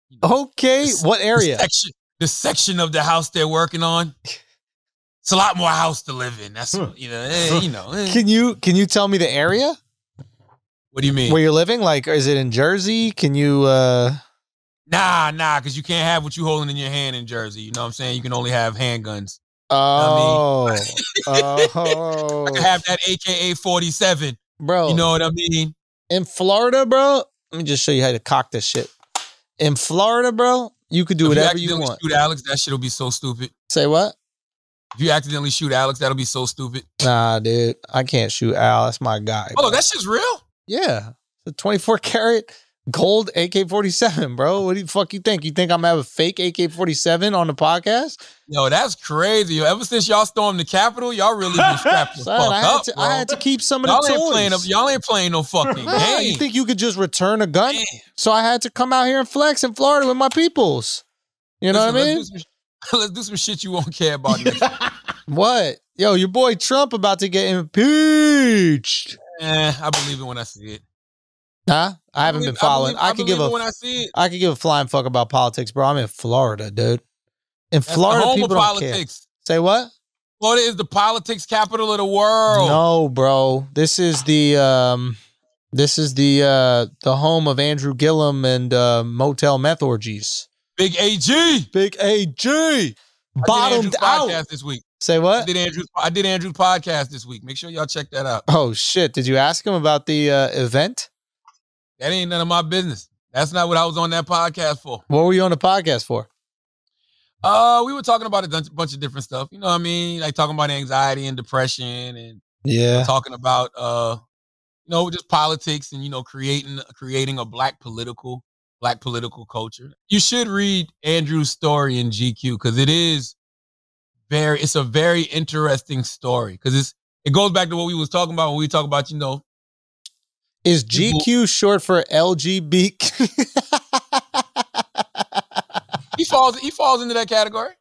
you know, Okay. What area? The section of the house they're working on. It's a lot more house to live in. That's you know. Can you tell me the area? What do you mean? Where you're living? Like, is it in Jersey? Can you Nah, because you can't have what you holding in your hand in Jersey. You know what I'm saying? You can only have handguns. Oh. You know what I mean? I can have that AK-47. Bro. You know what I mean? In Florida, bro, let me just show you how to cock this shit. In Florida, bro, you could do whatever you want. Shoot Alex, that shit'll be so stupid. Say what? If you accidentally shoot Alex, that'll be so stupid. Nah, dude. I can't shoot Al. That's my guy. Oh, that shit's real? Yeah. It's a 24 karat gold AK-47, bro. What the fuck you think? You think I'm gonna have a fake AK-47 on the podcast? Yo, that's crazy. Yo, ever since y'all stormed the Capitol, y'all really been strapped the fuck up, bro. I had to keep some of the toys. Y'all ain't playing no fucking game. You think you could just return a gun? Damn. So I had to come out here and flex in Florida with my peoples. You know what I mean? Let's do some shit you won't care about. What? Yo, your boy Trump about to get impeached. I believe it when I see it. Huh? I haven't been following. I could give a flying fuck about politics, bro. I'm in Florida, dude. In Florida, people don't politics. Care. Say what? Florida is the politics capital of the world. No, bro. This is the home of Andrew Gillum and motel meth orgies. Big AG. Big AG. Bottomed out. Podcast this week. Say what? I did Andrew's podcast this week. Make sure y'all check that out. Oh shit! Did you ask him about the event? That ain't none of my business. That's not what I was on that podcast for. What were you on the podcast for? We were talking about a bunch of different stuff. You know what I mean? Like talking about anxiety and depression, and talking about just politics and creating a black political culture. You should read Andrew's story in GQ because it's a very interesting story because it goes back to what we was talking about when we talk about, Is GQ short for LGBT? He falls into that category.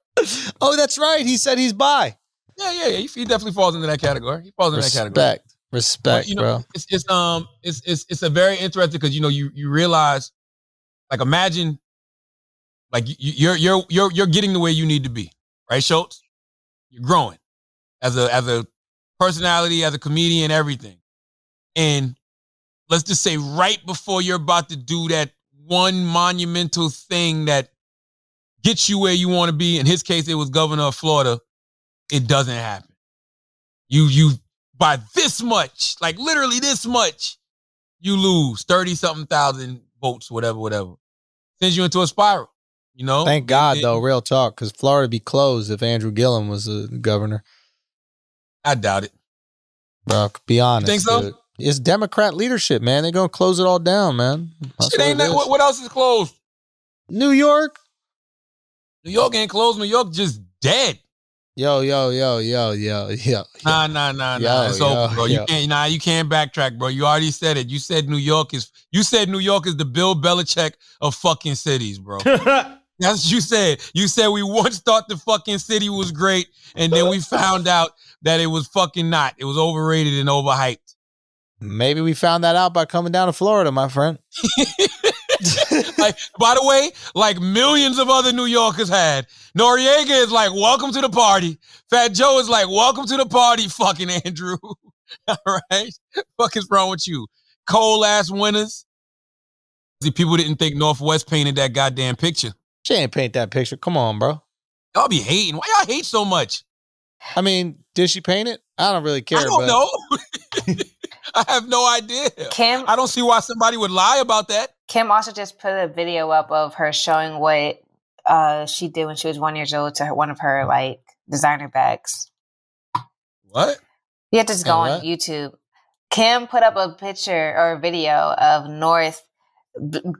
Oh, that's right. He said he's bi. Yeah. He definitely falls into that category. He falls into that category. Respect, bro. It's a very interesting because you realize, like, imagine, like you're getting the way you need to be, right, Schultz? You're growing as a personality, as a comedian, everything. And let's just say right before you're about to do that one monumental thing that gets you where you want to be, in his case, it was governor of Florida, it doesn't happen. You by this much, like literally this much, you lose 30-something thousand votes, whatever. Sends you into a spiral. Thank God, though, real talk, because Florida would be closed if Andrew Gillum was the governor. I doubt it. Bro, be honest. You think so? Dude. It's Democrat leadership, man. They're going to close it all down, man. Shit ain't that. What else is closed? New York? New York ain't closed. New York just dead. Yo. Nah. It's over, bro. You can't backtrack, bro. You already said it. You said New York is the Bill Belichick of fucking cities, bro. That's what you said. You said we once thought the fucking city was great, and then we found out that it was fucking not. It was overrated and overhyped. Maybe we found that out by coming down to Florida, my friend. Like, by the way, like millions of other New Yorkers had. Noriega is like, welcome to the party. Fat Joe is like, welcome to the party, fucking Andrew. All right? Fuck is wrong with you? Cold ass winters. See, people didn't think Northwest painted that goddamn picture. She ain't paint that picture. Come on, bro. Y'all be hating. Why y'all hate so much? I mean, did she paint it? I don't really care. I don't know. I have no idea. I don't see why somebody would lie about that. Kim also just put a video up of her showing what she did when she was 1 year old to one of her like designer bags. What? You have to just go on YouTube. Kim put up a picture or a video of North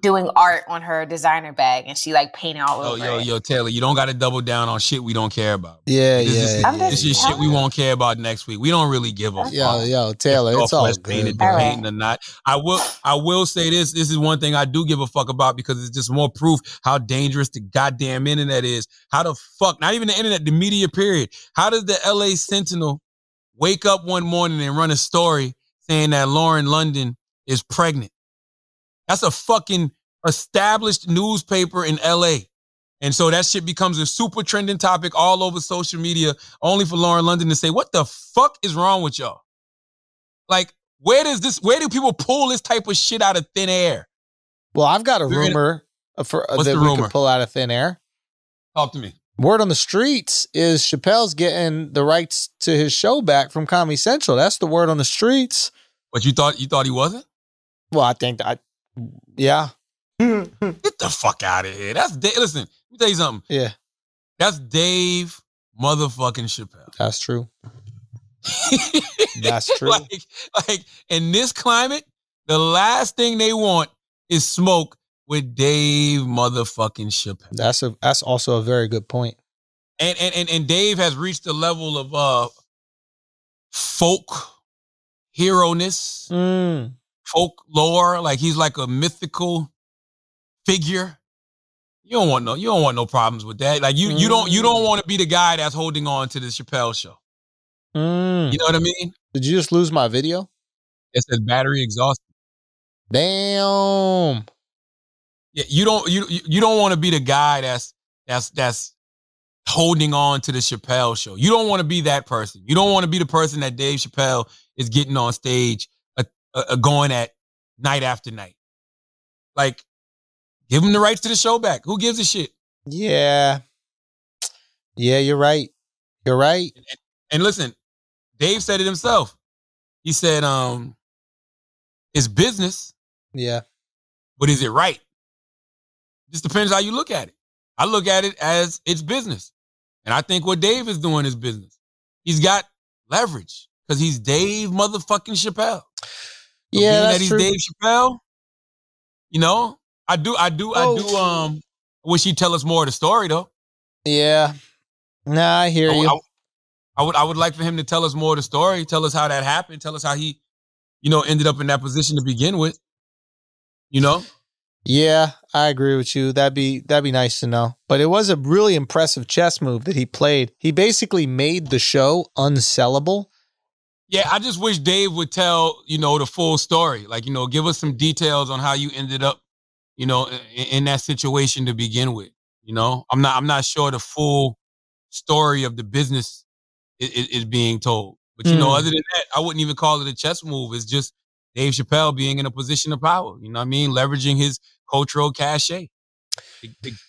doing art on her designer bag, and she like painted all over it. Yo, Taylor, you don't got to double down on shit we don't care about. Yeah, This is shit we won't care about next week. We don't really give a fuck. Yo, Taylor, it's all good. Painted the painting or not. I will say this. This is one thing I do give a fuck about because it's just more proof how dangerous the goddamn internet is. How the fuck, not even the internet, the media period. How does the LA Sentinel wake up one morning and run a story saying that Lauren London is pregnant? That's a fucking established newspaper in LA. And so that shit becomes a super trending topic all over social media, only for Lauren London to say, what the fuck is wrong with y'all? Like, where do people pull this type of shit out of thin air? Well, I've got a rumor that we can pull out of thin air. Talk to me. Word on the streets is Chappelle's getting the rights to his show back from Comedy Central. That's the word on the streets. But you thought he wasn't? Well, I think yeah. Get the fuck out of here. That's Dave. Listen, let me tell you something. Yeah. That's Dave motherfucking Chapelle. That's true. That's true. like in this climate, the last thing they want is smoke with Dave motherfucking Chapelle. That's also a very good point. And Dave has reached a level of folk hero-ness. Folklore, like he's like a mythical figure. You don't want no problems with that. Like you don't want to be the guy that's holding on to the Chappelle show. You know what I mean? Did you just lose my video? It says battery exhausted. Damn. Yeah, you don't want to be the guy that's holding on to the Chappelle show. You don't want to be that person. You don't want to be the person that Dave Chappelle is getting on stage going at night after night. Like, give him the rights to the show back. Who gives a shit? Yeah. Yeah, you're right. You're right. And listen, Dave said it himself. He said, it's business. Yeah. But is it right? Just depends how you look at it. I look at it as it's business. And I think what Dave is doing is business. He's got leverage because he's Dave motherfucking Chappelle. So yeah, being that's that he's true. Dave Chappelle, you know, I do wish he'd tell us more of the story though. Yeah. Nah, I hear you. I would like for him to tell us more of the story, tell us how that happened, tell us how he, ended up in that position to begin with. Yeah, I agree with you. That'd be nice to know. But it was a really impressive chess move that he played. He basically made the show unsellable. Yeah, I just wish Dave would tell, the full story. Like, give us some details on how you ended up, in that situation to begin with. I'm not sure the full story of the business is being told. But, other than that, I wouldn't even call it a chess move. It's just Dave Chappelle being in a position of power. You know what I mean? Leveraging his cultural cachet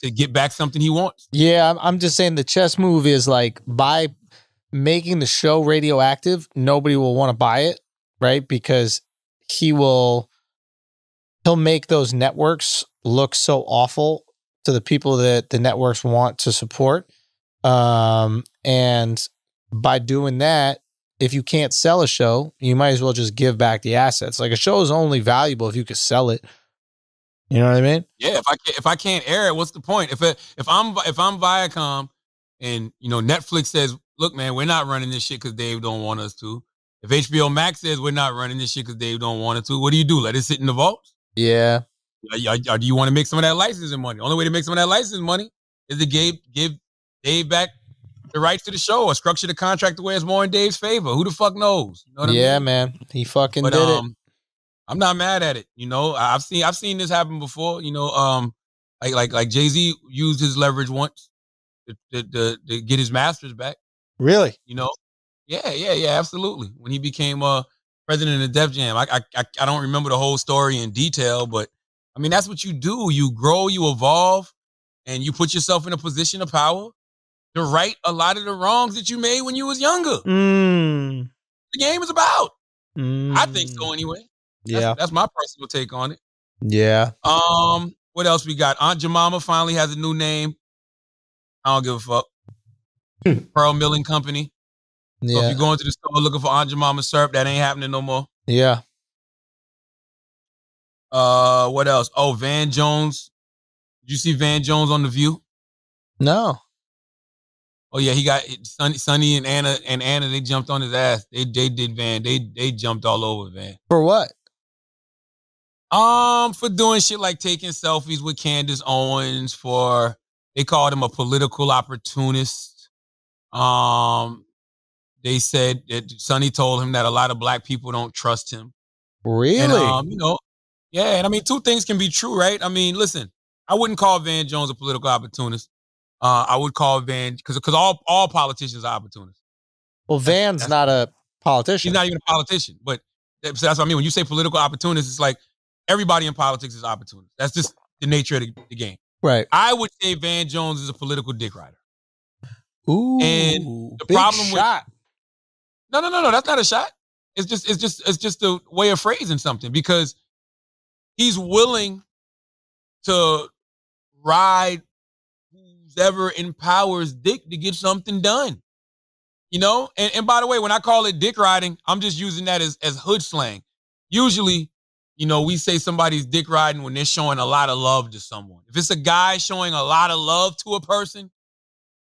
to get back something he wants. Yeah, I'm just saying the chess move is like by making the show radioactive, nobody will want to buy it, right? Because he'll make those networks look so awful to the people that the networks want to support. And by doing that, if you can't sell a show, you might as well just give back the assets. Like a show is only valuable if you can sell it. You know what I mean? Yeah. If I can't air it, what's the point? If I'm Viacom and Netflix says, look, man, we're not running this shit because Dave don't want us to. If HBO Max says we're not running this shit because Dave don't want it to, what do? Let it sit in the vaults? Yeah. Or do you want to make some of that licensing money? The only way to make some of that licensing money is to give Dave back the rights to the show or structure the contract the way it's more in Dave's favor. Who the fuck knows? You know what I mean? Yeah, man. He fucking did it. I'm not mad at it. I've seen this happen before. Like Jay-Z used his leverage once to get his masters back. Really? Yeah, absolutely. When he became president of Def Jam, I don't remember the whole story in detail, but I mean that's what you do. You grow, you evolve, and you put yourself in a position of power to right a lot of the wrongs that you made when you was younger. The game is about. I think so anyway. That's my personal take on it. Yeah. What else we got? Aunt Jemima finally has a new name. I don't give a fuck. Pearl Milling Company. Yeah. So if you're going to the store looking for Aunt Jemima syrup, that ain't happening no more. Yeah. What else? Oh, Van Jones. Did you see Van Jones on The View? No. Oh yeah, he got Sonny and Anna. They jumped on his ass. They did Van. They jumped all over Van. For what? For doing shit like taking selfies with Candace Owens. They called him a political opportunist. They said that Sonny told him that a lot of black people don't trust him. Really? And, yeah. And I mean, two things can be true, right? I mean, listen, I wouldn't call Van Jones a political opportunist. I would call Van, because all politicians are opportunists. Well, Van's not a politician. He's not even a politician. But so that's what I mean. When you say political opportunist, it's like everybody in politics is opportunist. That's just the nature of the game. Right. I would say Van Jones is a political dick rider. Ooh. And the big problem shot. No, that's not a shot. It's just a way of phrasing something, because he's willing to ride who's ever in power's dick to get something done. And by the way, when I call it dick riding, I'm just using that as hood slang. Usually, we say somebody's dick riding when they're showing a lot of love to someone. If it's a guy showing a lot of love to a person,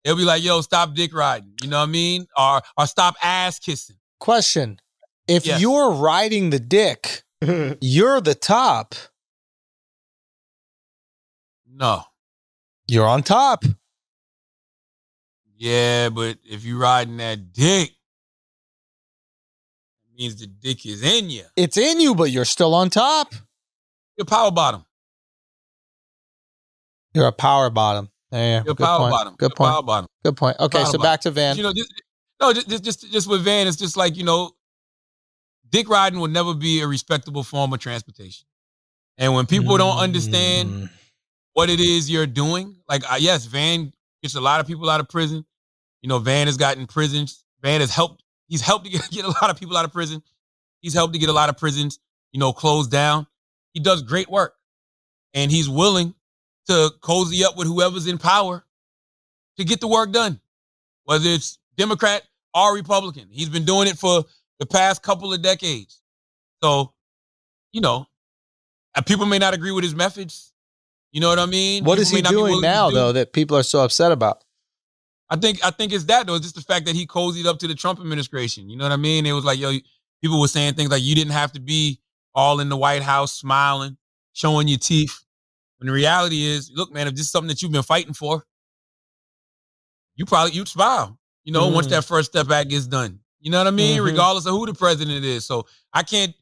they'll be like, yo, stop dick riding. You know what I mean? Or stop ass kissing. Question. If Yes. you're riding the dick, you're the top. No. You're on top. Yeah, but if you riding that dick, it means the dick is in you. It's in you, but you're still on top. You're power bottom. You're a power bottom. Yeah, You're good power point. bottom. Good You're point. power bottom. Good point. Okay, Power so bottom. back to Van. Just with Van, it's just like, dick riding will never be a respectable form of transportation. And when people don't understand what it is you're doing, like, yes, Van gets a lot of people out of prison. Van has gotten prisons. Van has helped. He's helped to get a lot of people out of prison. He's helped to get a lot of prisons, closed down. He does great work. And he's willing to cozy up with whoever's in power to get the work done, whether it's Democrat or Republican. He's been doing it for the past couple of decades. So, people may not agree with his methods. You know what I mean? What is he doing now, though, that people are so upset about? I think it's that, though. It's just the fact that he cozied up to the Trump administration. You know what I mean? It was like, people were saying things like, you didn't have to be all in the White House smiling, showing your teeth. When the reality is, look, man, if this is something that you've been fighting for, you'd smile, once that First Step Act gets done. You know what I mean? Regardless of who the president is. So I can't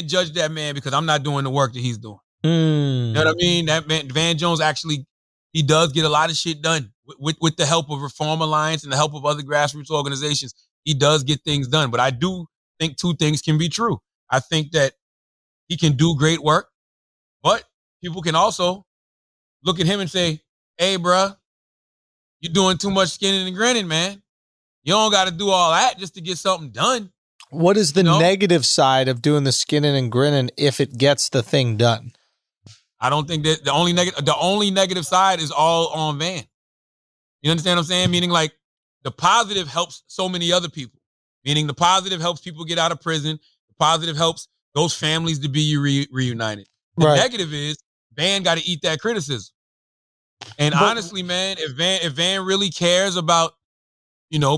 judge that man because I'm not doing the work that he's doing. You know what I mean? That man, Van Jones, actually, he does get a lot of shit done with the help of Reform Alliance and the help of other grassroots organizations. He does get things done. But I do think two things can be true. I think that he can do great work, but people can also look at him and say, hey, bruh, you're doing too much skinning and grinning, man. You don't got to do all that just to get something done. What is the negative side of doing the skinning and grinning if it gets the thing done? I don't think that the only negative side is all on Van. You understand what I'm saying? Meaning, like, the positive helps so many other people. Meaning the positive helps people get out of prison. The positive helps those families to be reunited. The negative is Van got to eat that criticism. And honestly, man, if Van really cares about,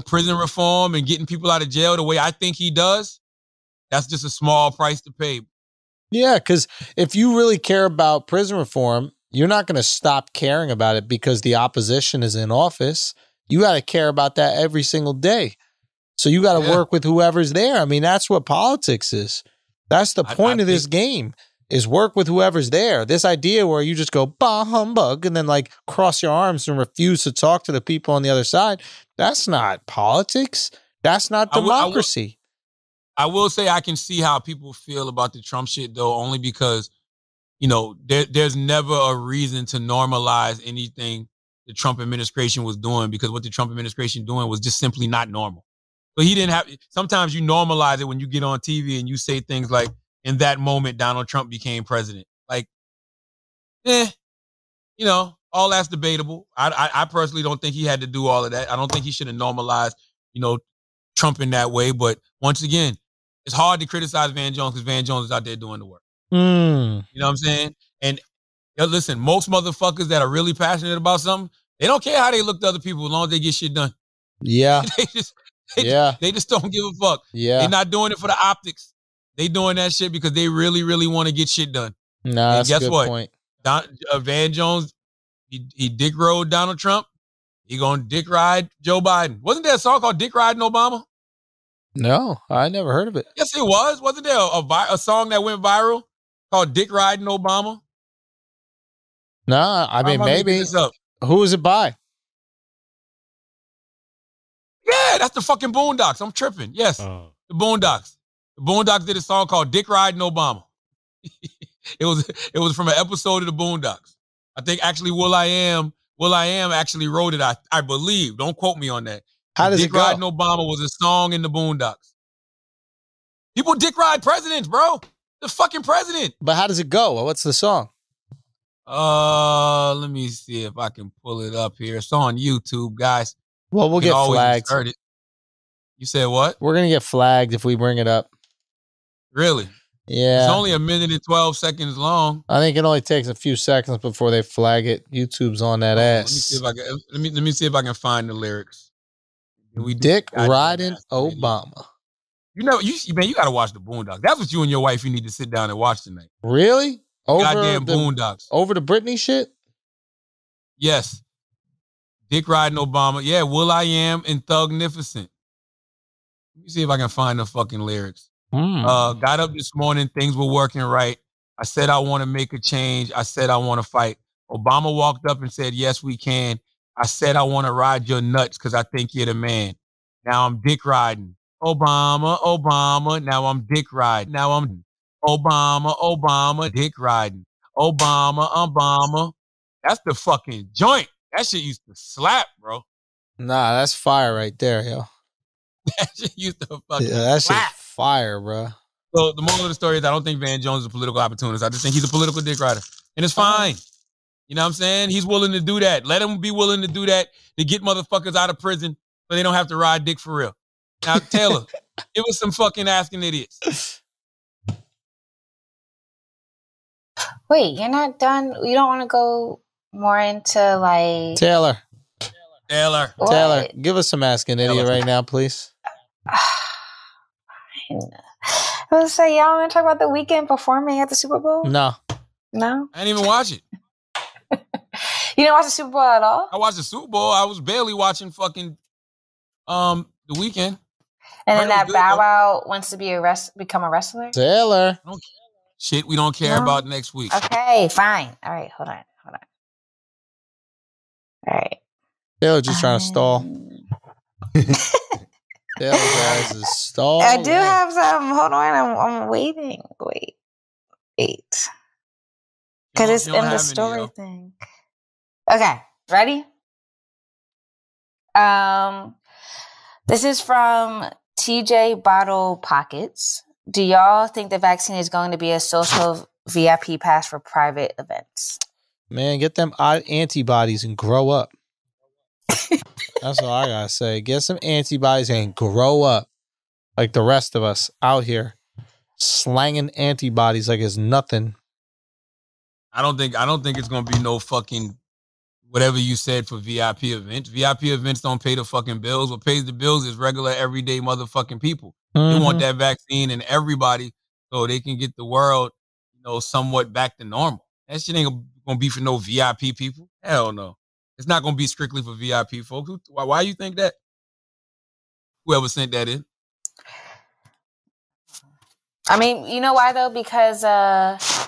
prison reform and getting people out of jail the way I think he does, that's just a small price to pay. Yeah, because if you really care about prison reform, you're not going to stop caring about it because the opposition is in office. You got to care about that every single day. So you got to work with whoever's there. I mean, that's what politics is. That's the point of this game, is work with whoever's there. This idea where you just go, bah, humbug, and then like cross your arms and refuse to talk to the people on the other side, that's not politics. That's not democracy. I will say I can see how people feel about the Trump shit, though, only because, there's never a reason to normalize anything the Trump administration was doing, because what the Trump administration doing was just simply not normal. But he didn't have, sometimes you normalize it when you get on TV and you say things like, in that moment, Donald Trump became president. Like, all that's debatable. I personally don't think he had to do all of that. I don't think he should have normalized, Trump in that way. But once again, it's hard to criticize Van Jones because Van Jones is out there doing the work. You know what I'm saying? And listen, most motherfuckers that are really passionate about something, they don't care how they look to other people as long as they get shit done. Yeah. They just don't give a fuck. Yeah. They're not doing it for the optics. They doing that shit because they really, really want to get shit done. Nah, that's a good point. Van Jones, he dick rode Donald Trump. He gonna dick ride Joe Biden. Wasn't there a song called Dick Riding Obama? No, I never heard of it. Yes, it was. Wasn't there a song that went viral called Dick Riding Obama? Nah, I mean, maybe. Who is it by? Yeah, that's the fucking Boondocks. I'm tripping. Yes, the Boondocks. The Boondocks did a song called Dick Riding Obama. It was from an episode of the Boondocks. I think actually Will I Am actually wrote it, I believe. Don't quote me on that. How does Dick it go? Riding Obama was a song in the Boondocks. People dick ride presidents, bro. The fucking president. But how does it go? What's the song? Let me see if I can pull it up here. It's on YouTube, guys. Well, we'll get flagged. You said what? We're going to get flagged if we bring it up. Really? Yeah. It's only 1 minute and 12 seconds long. I think it only takes a few seconds before they flag it. YouTube's on that ass. Let me see if I can find the lyrics. Dick riding Obama. You got to watch the Boondocks. That's what you and your wife need to sit down and watch tonight. Really? Goddamn Boondocks. Over the Britney shit? Yes. Dick riding Obama. Yeah, Will I Am and Thugnificent. Let me see if I can find the fucking lyrics. Got up this morning, things were working right. I said I want to make a change. I said I want to fight. Obama walked up and said, yes, we can. I said I want to ride your nuts because I think you're the man. Now I'm dick riding. Obama. Now I'm dick riding. Now I'm Obama, dick riding. Obama. That's the fucking joint. That shit used to slap, bro. Nah, that's fire right there, yo. That shit used to fucking that slap. Shit fire, bro. So the moral of the story is I don't think Van Jones is a political opportunist. I just think he's a political dick rider. And it's fine. You know what I'm saying? He's willing to do that. Let him be willing to do that to get motherfuckers out of prison so they don't have to ride dick for real. Now, Taylor, give us some fucking asking idiots. Wait, you're not done? You don't want to go more into like... Taylor, what? give us some asking idiot right now, please. I was say, y'all want to talk about the weekend performing at the Super Bowl? No? I didn't even watch it. You didn't watch the Super Bowl at all? I watched the Super Bowl. I was barely watching fucking the weekend. And then that Bow Wow wants to become a wrestler? Taylor. Shit we don't care about next week. Okay, fine. All right, hold on. All right. Taylor just trying to stall. Taylor guys is stall. I do have some. Hold on. I'm waiting. Wait. Because it's in the story thing. Okay, ready? This is from TJ Bottle Pockets. Do y'all think the vaccine is going to be a social VIP pass for private events? Man, get them antibodies and grow up. That's all I gotta say. Get some antibodies and grow up. Like the rest of us out here slanging antibodies like it's nothing. I don't think it's gonna be no fucking whatever you said for VIP events. VIP events don't pay the fucking bills. What pays the bills is regular, everyday motherfucking people. They want that vaccine and everybody so they can get the world, somewhat back to normal. That shit ain't gonna be for no VIP people. Hell no. It's not gonna be strictly for VIP folks. Why you think that? Whoever sent that in. I mean, you know why though? Because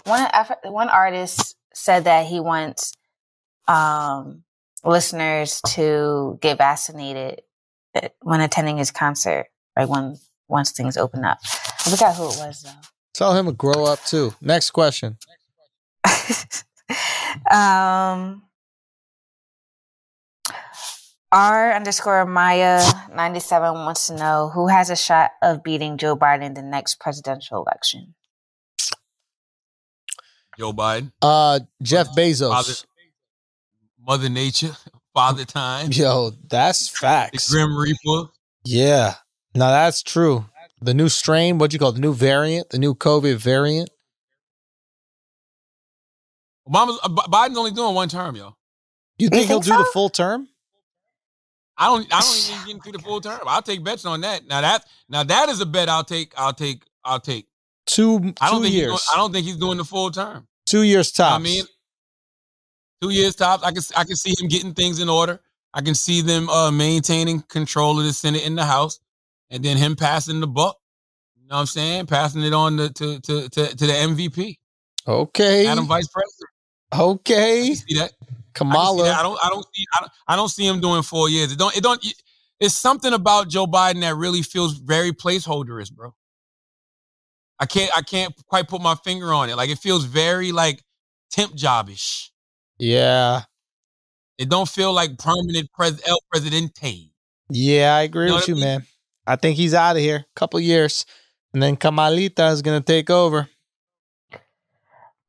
one artist said that he wants listeners to get vaccinated when attending his concert, like once things open up. I forgot who it was though. Tell him to grow up too. Next question. R_Maya97 wants to know who has a shot of beating Joe Biden in the next presidential election. Joe Biden. Jeff Bezos. Mother Nature. Father Time. Yo, that's facts. The Grim Reaper. Yeah. No, that's true. The new strain, what you call it? The new variant, the new COVID variant. Biden's only doing one term, yo. You think he'll do the full term? I don't even get into the full term. I'll take bets on that. Now that is a bet I'll take. 2 years. I don't think he's doing the full term. 2 years tops. I mean, 2 years tops. I can see him getting things in order. I can see them maintaining control of the Senate and the House, and then him passing the buck. You know what I'm saying? Passing it on to the MVP. Okay. Madam Vice President. Okay. I can see that. Kamala. I don't see him doing 4 years. It's something about Joe Biden that really feels very placeholderish, bro. I can't quite put my finger on it. Like, it feels very like temp job-ish. Yeah. It don't feel like permanent El Presidente. Yeah, I agree with you, man. I think he's out of here. Couple years. And then Kamalita is going to take over.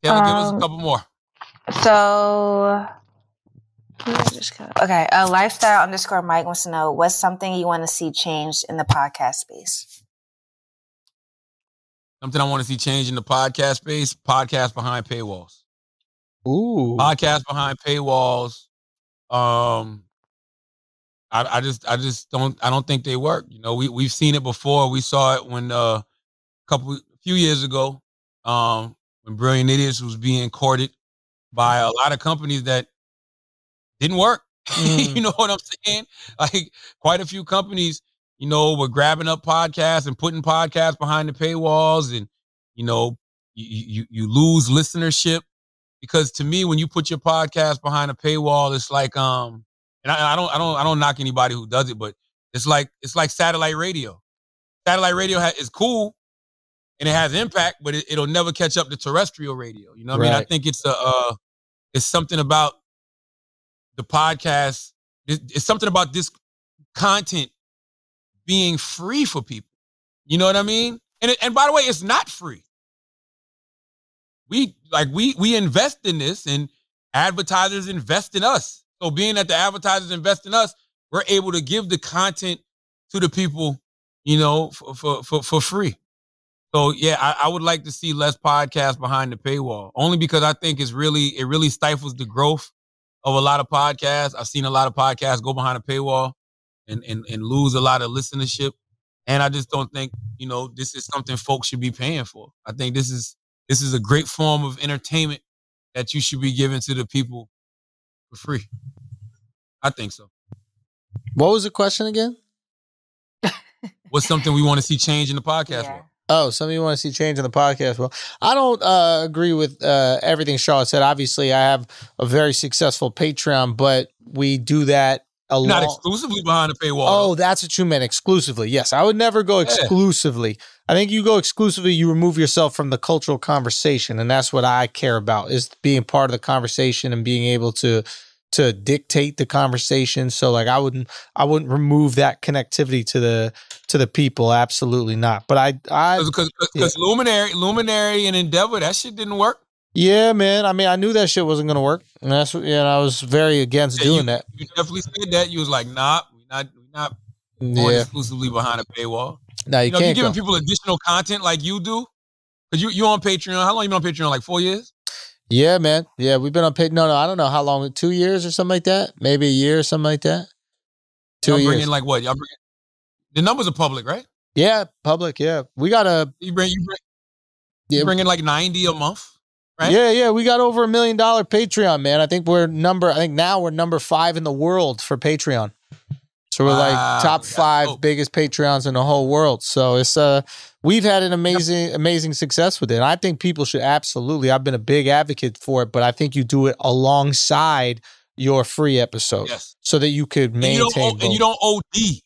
Give us a couple more. So, okay. Lifestyle_Mike wants to know, what's something you want to see changed in the podcast space? Something I want to see change in the podcast space, podcast behind paywalls. Ooh. Podcast behind paywalls. I don't think they work. You know, we've seen it before. We saw it when a few years ago, when Brilliant Idiots was being courted by a lot of companies that didn't work. You know what I'm saying? Like, quite a few companies, you know, were grabbing up podcasts and putting podcasts behind the paywalls, and, you know, you lose listenership. Because to me, when you put your podcast behind a paywall, it's like, and I don't knock anybody who does it, but it's like satellite radio. Satellite radio is cool and it has impact, but it'll never catch up to terrestrial radio. You know what I mean? I think it's something about the podcast. It's something about this content being free for people. You know what I mean? And by the way, it's not free. We invest in this, and advertisers invest in us. So being that the advertisers invest in us, we're able to give the content to the people, you know, for free. So yeah, I would like to see less podcasts behind the paywall, only because I think it really stifles the growth of a lot of podcasts. I've seen a lot of podcasts go behind a paywall and lose a lot of listenership. And I just don't think, you know, this is something folks should be paying for. I think this is a great form of entertainment that you should be giving to the people for free. I think so. What was the question again? What's something we want to see change in the podcast world? Oh, something you want to see change in the podcast world. I don't agree with everything Charlotte said. Obviously, I have a very successful Patreon, but we do that not exclusively behind the paywall. Oh, that's what you meant, exclusively. Yes, I would never go exclusively. I think you go exclusively, you remove yourself from the cultural conversation, and that's what I care about, is being part of the conversation and being able to dictate the conversation. So, like, I wouldn't remove that connectivity to the people. Absolutely not. But because Luminary and Endeavor, that shit didn't work. Yeah, man. I mean, I knew that shit wasn't going to work. And that's what, I was very against doing that. You definitely said that. You was like, nah, we're not going exclusively behind a paywall. No, you can't. You're giving people additional content like you do. Because you on Patreon. How long you been on Patreon? Like 4 years? Yeah, man. Yeah, we've been on Patreon. No, I don't know how long. 2 years or something like that? Maybe a year or something like that? 2 years. Y'all bringing like what? The numbers are public, right? Yeah, public, yeah. We got a... You bring in like 90 a month? Right? Yeah. We got over $1 million Patreon, man. I think now we're number 5 in the world for Patreon. So we're like top 5 biggest Patreons in the whole world. So it's we've had an amazing success with it. And I think people should absolutely. I've been a big advocate for it, but I think you do it alongside your free episode, so that you could maintain. And you don't OD.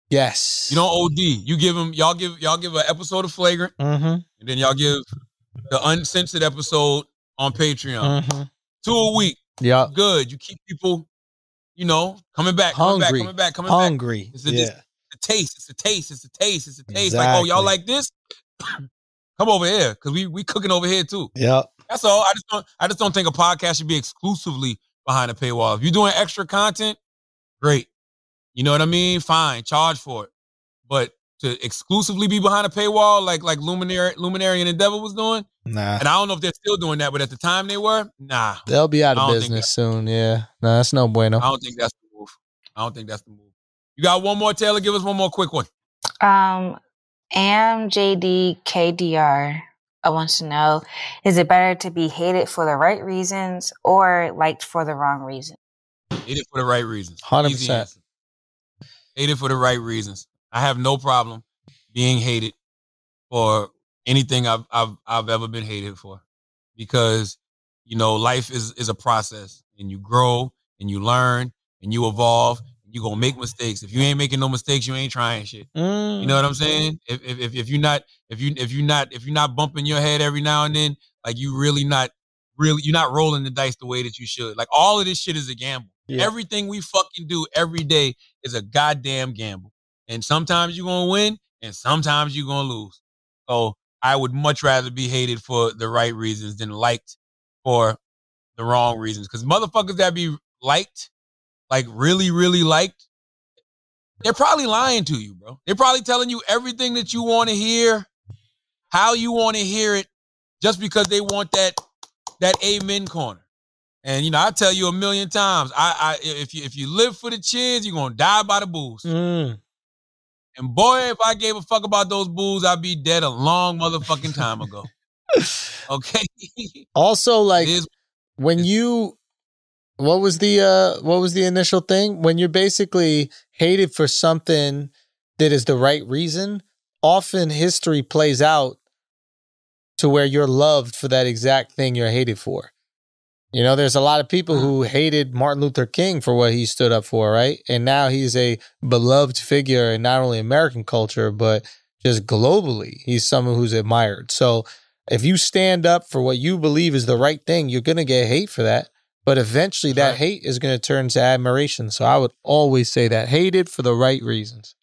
Yes, you don't OD. You give them. Y'all give an episode of Flagrant, and then y'all give the uncensored episode on Patreon. 2 a week. Yeah, good. You keep people, coming back, hungry. coming back. It's a taste. Exactly. Like, oh, y'all like this? Come over here, because we cooking over here too. Yeah, that's all. I just don't think a podcast should be exclusively behind a paywall. If you're doing extra content, great. You know what I mean? Fine, charge for it. But to exclusively be behind a paywall like Luminary and Endeavor was doing. Nah. And I don't know if they're still doing that, but at the time they were, nah. They'll be out of business soon, yeah. No, that's no bueno. I don't think that's the move. You got one more, Taylor? Give us one more quick one. AmJDKDR wants to know, is it better to be hated for the right reasons or liked for the wrong reasons? Hated for the right reasons. 100%. Hated for the right reasons. I have no problem being hated for anything I've ever been hated for, because life is a process, and you grow and you learn and you evolve. And you gonna make mistakes. If you ain't making no mistakes, you ain't trying shit. You know what I'm saying? If you're not bumping your head every now and then, like you're not rolling the dice the way that you should. Like all of this shit is a gamble. Yeah. Everything we fucking do every day is a goddamn gamble. And sometimes you're going to win and sometimes you're going to lose. So I would much rather be hated for the right reasons than liked for the wrong reasons. Because motherfuckers that be liked, like really, really liked, they're probably lying to you, bro. They're probably telling you everything that you want to hear, how you want to hear it, just because they want that amen corner. And I tell you a million times, if you live for the cheers, you're gonna die by the booze. And boy, if I gave a fuck about those booze, I'd be dead a long motherfucking time ago. Okay. Also, like what was the initial thing? When you're basically hated for something that is the right reason, often history plays out to where you're loved for that exact thing you're hated for. There's a lot of people who hated Martin Luther King for what he stood up for, right? And now he's a beloved figure in not only American culture, but just globally. He's someone who's admired. So if you stand up for what you believe is the right thing, you're going to get hate for that. But eventually that hate is going to turn to admiration. So I would always say that. Hated for the right reasons.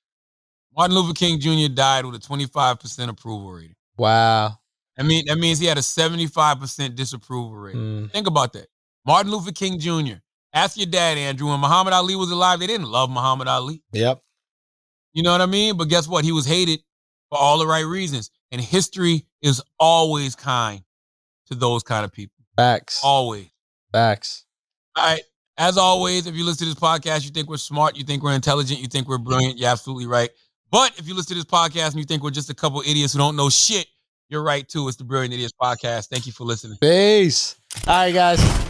Martin Luther King Jr. died with a 25% approval rating. Wow. That means he had a 75% disapproval rate. Think about that. Martin Luther King Jr. Ask your dad, Andrew. When Muhammad Ali was alive, they didn't love Muhammad Ali. Yep. You know what I mean? But guess what? He was hated for all the right reasons. And history is always kind to those kind of people. Facts. Always. Facts. All right. As always, if you listen to this podcast, you think we're smart, you think we're intelligent, you think we're brilliant, you're absolutely right. But if you listen to this podcast and you think we're just a couple idiots who don't know shit, you're right, too. It's the Brilliant Idiots Podcast. Thank you for listening. Peace. All right, guys.